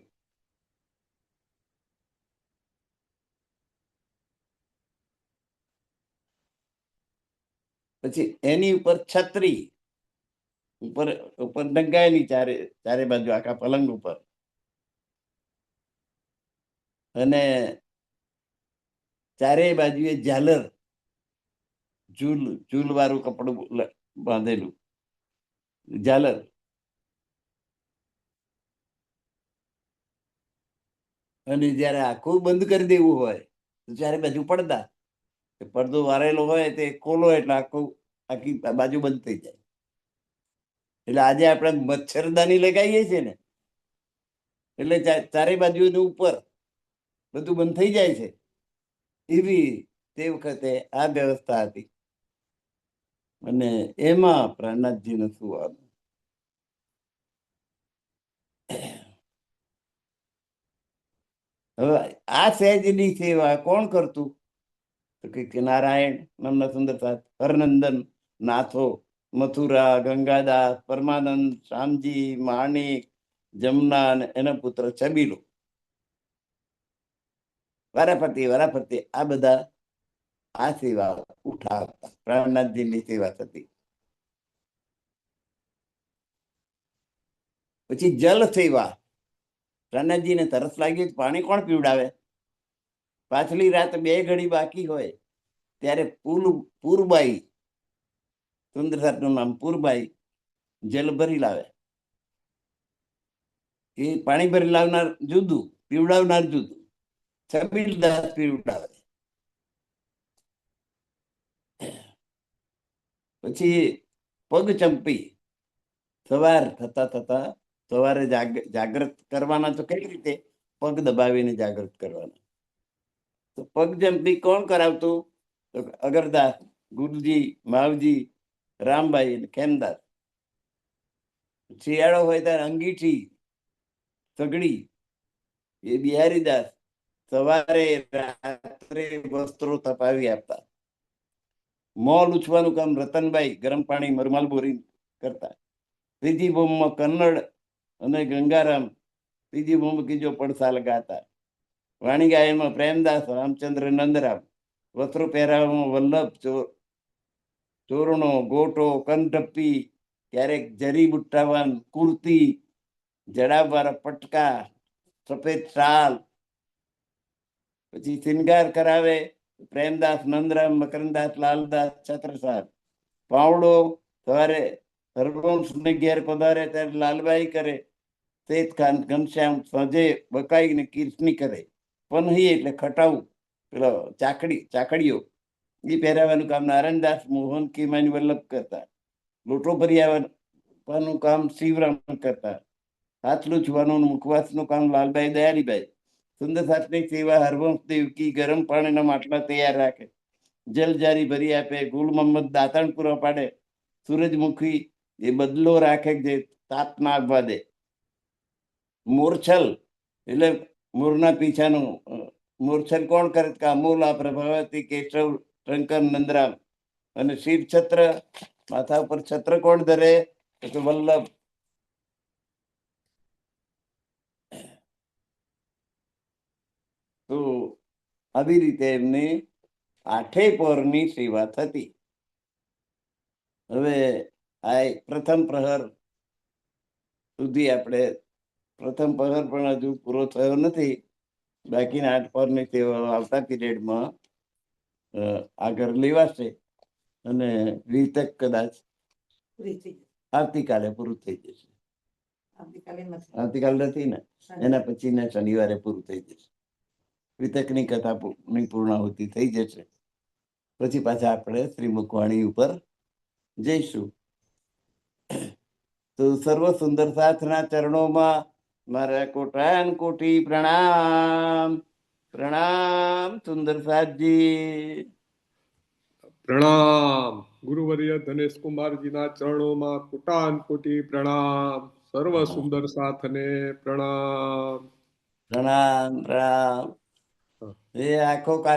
પછી એની ઉપર છત્રી, ઉપર ટંગાયેલી ચારે બાજુ આખા પલંગ ઉપર, અને ચારે બાજુએ ઝાલર, ઝૂલ વાળું કપડું બાંધેલું ઝાલર. અને જયારે આખું બંધ કરી દેવું હોય તો ચારે બાજુ પડદા. પડદો વારેલો હોય તે ખોલો એટલે આખી બાજુ બંધ થઈ જાય. એટલે આજે આપણે મચ્છરદાની લગાવીએ છીએ ને, એટલે ચારે બાજુ ઉપર બધું બંધ થઈ જાય છે. એવી તે વખતે આ વ્યવસ્થા હતી. અને એમાં પ્રાણનાથજીને સુવાનું. હવે આ સહેજની સેવા કોણ કરતું? તો કે નારાયણ નામના સુંદરસાદ, હરનંદન, નાથો, મથુરા, ગંગાદાસ, પરમાનંદ, શ્યામજી, માણિક, જમના અને એના પુત્ર છબીલો, વારાફરતી આ બધા આ સેવા ઉઠાવતા. પ્રાણનાથજીની સેવા થતી. પછી જલ સેવા. પ્રાણનાથજીને તરસ લાગી પાણી કોણ પીવડાવે? પાછલી રાત 2 ઘડી બાકી હોય ત્યારે પૂરબાઈ, સુંદરસાદનું નામ પૂરબાઈ, જલ ભરી લાવે. એ પાણી ભરી લાવનાર જુદું, પીવડાવનાર જુદું. છબીલદાસ પીવડાવે. પછી પગ ચંપી. સવાર થતા સવારે જાગૃત કરવાના. તો કઈ રીતે? પગ દબાવીને જાગૃત કરવાના. તો પગ ચંપી કોણ કરાવતું? તો અગરદાસ, ગુરુજી, માવજી, રામભાઈ અને ખેમદાસ. શિયાળો હોય ત્યારે અંગીઠી, સગડી, એ બિહારીદાસ સવારે રાત્રે વસ્ત્રો તપાવી આપતા. મોં લૂછવાનું કામ રતનબાઈ ગરમ પાણી મરમાલ બોરી કરતા. ત્રીજી બોમ્બમાં કન્નડ અને ગંગારામ, ત્રીજી બોમ્બ કીજો પડસાલ ગાતા. વાણી ગાયનમાં પ્રેમદાસ, રામચંદ્ર, નંદરામ. વસ્ત્રો પહેરાવામાં વલ્લભ, ચોરણો, ગોટો, કંઠપ્પી, ક્યારેક જરી બુટ્ટાવાન, કુર્તી, જડાવાળા પટકા, સફેદ શાલ. પછી શિંગાર કરાવે પ્રેમદાસ, નંદરામ, મકરંદાસ, લાલદાસ, છત્રસાલ. પાવડો સવારે હરવંશને ઘેર પધારે ત્યારે લાલબાઈ કરે. શેત ખાન, ઘનશ્યામ સાંજે બકાઈને કીર્તની કરે. પનહી એટલે ખટાવું, પેલો ચાકડીઓ, એ પહેરાવાનું કામ નારાયણદાસ, મોહન, કીમાની વલ્લભ કરતા. લોટો ભરી આવવાનું કામ શિવરામ કરતા. હાથ લૂછવાનું, મુખવાસનું કામ લાલબાઈ, દયાલીબાઈ. સુંદરસાદની સેવા હરવંશ દેવકી ગરમ પાણીના માટલા તૈયાર રાખે, જલ જારી ભરી આપે. ગુલ મોહમ્મદ દાંતણ પૂરા પાડે. સૂરજમુખી એ બદલો રાખે જે તાપ ના આવવા દે. મોરછલ એટલે મોરના પીછાનું. મોરછલ કોણ કરે? અમૂલા, પ્રભાવતી, કેશવ, શંકર, નંદરામ. અને શિવછત્ર માથા ઉપર છત્ર કોણ ધરે? તો કે વલ્લભ. તો આવી રીતે એમની 8 પહોરની સેવા થતી. હવે આ પ્રથમ પ્રહર સુધી આપણે પ્રથમ પ્રહર પણ હજુ પૂરો થયો નથી. બાકીના 8 પહોરની સેવા આવતા પીરિયડમાં આગળ લેવાશે અને વિતક કદાચ આવતીકાલે પૂરું થઈ જશે. આવતીકાલે નથી ને, એના પછીના શનિવારે પૂરું થઈ જશે. વિતકની કથાની પૂર્ણાહુતિ થઈ જશે. પછી પાછા આપણે શ્રી મુખવાણી ઉપર જઈશું. તો સર્વ સુંદર સાથના ચરણોમાં મારા કોટાન કોટી પ્રણામ. પ્રણામ સુંદર સાથજી. પ્રણામ. ગુરુવર્ય ધનેશ કુમારજીના ચરણોમાં કોટાન કોટી પ્રણામ. સર્વ સુંદર સાથને પ્રણામ. પ્રણામ પ્રણામ. એ આખો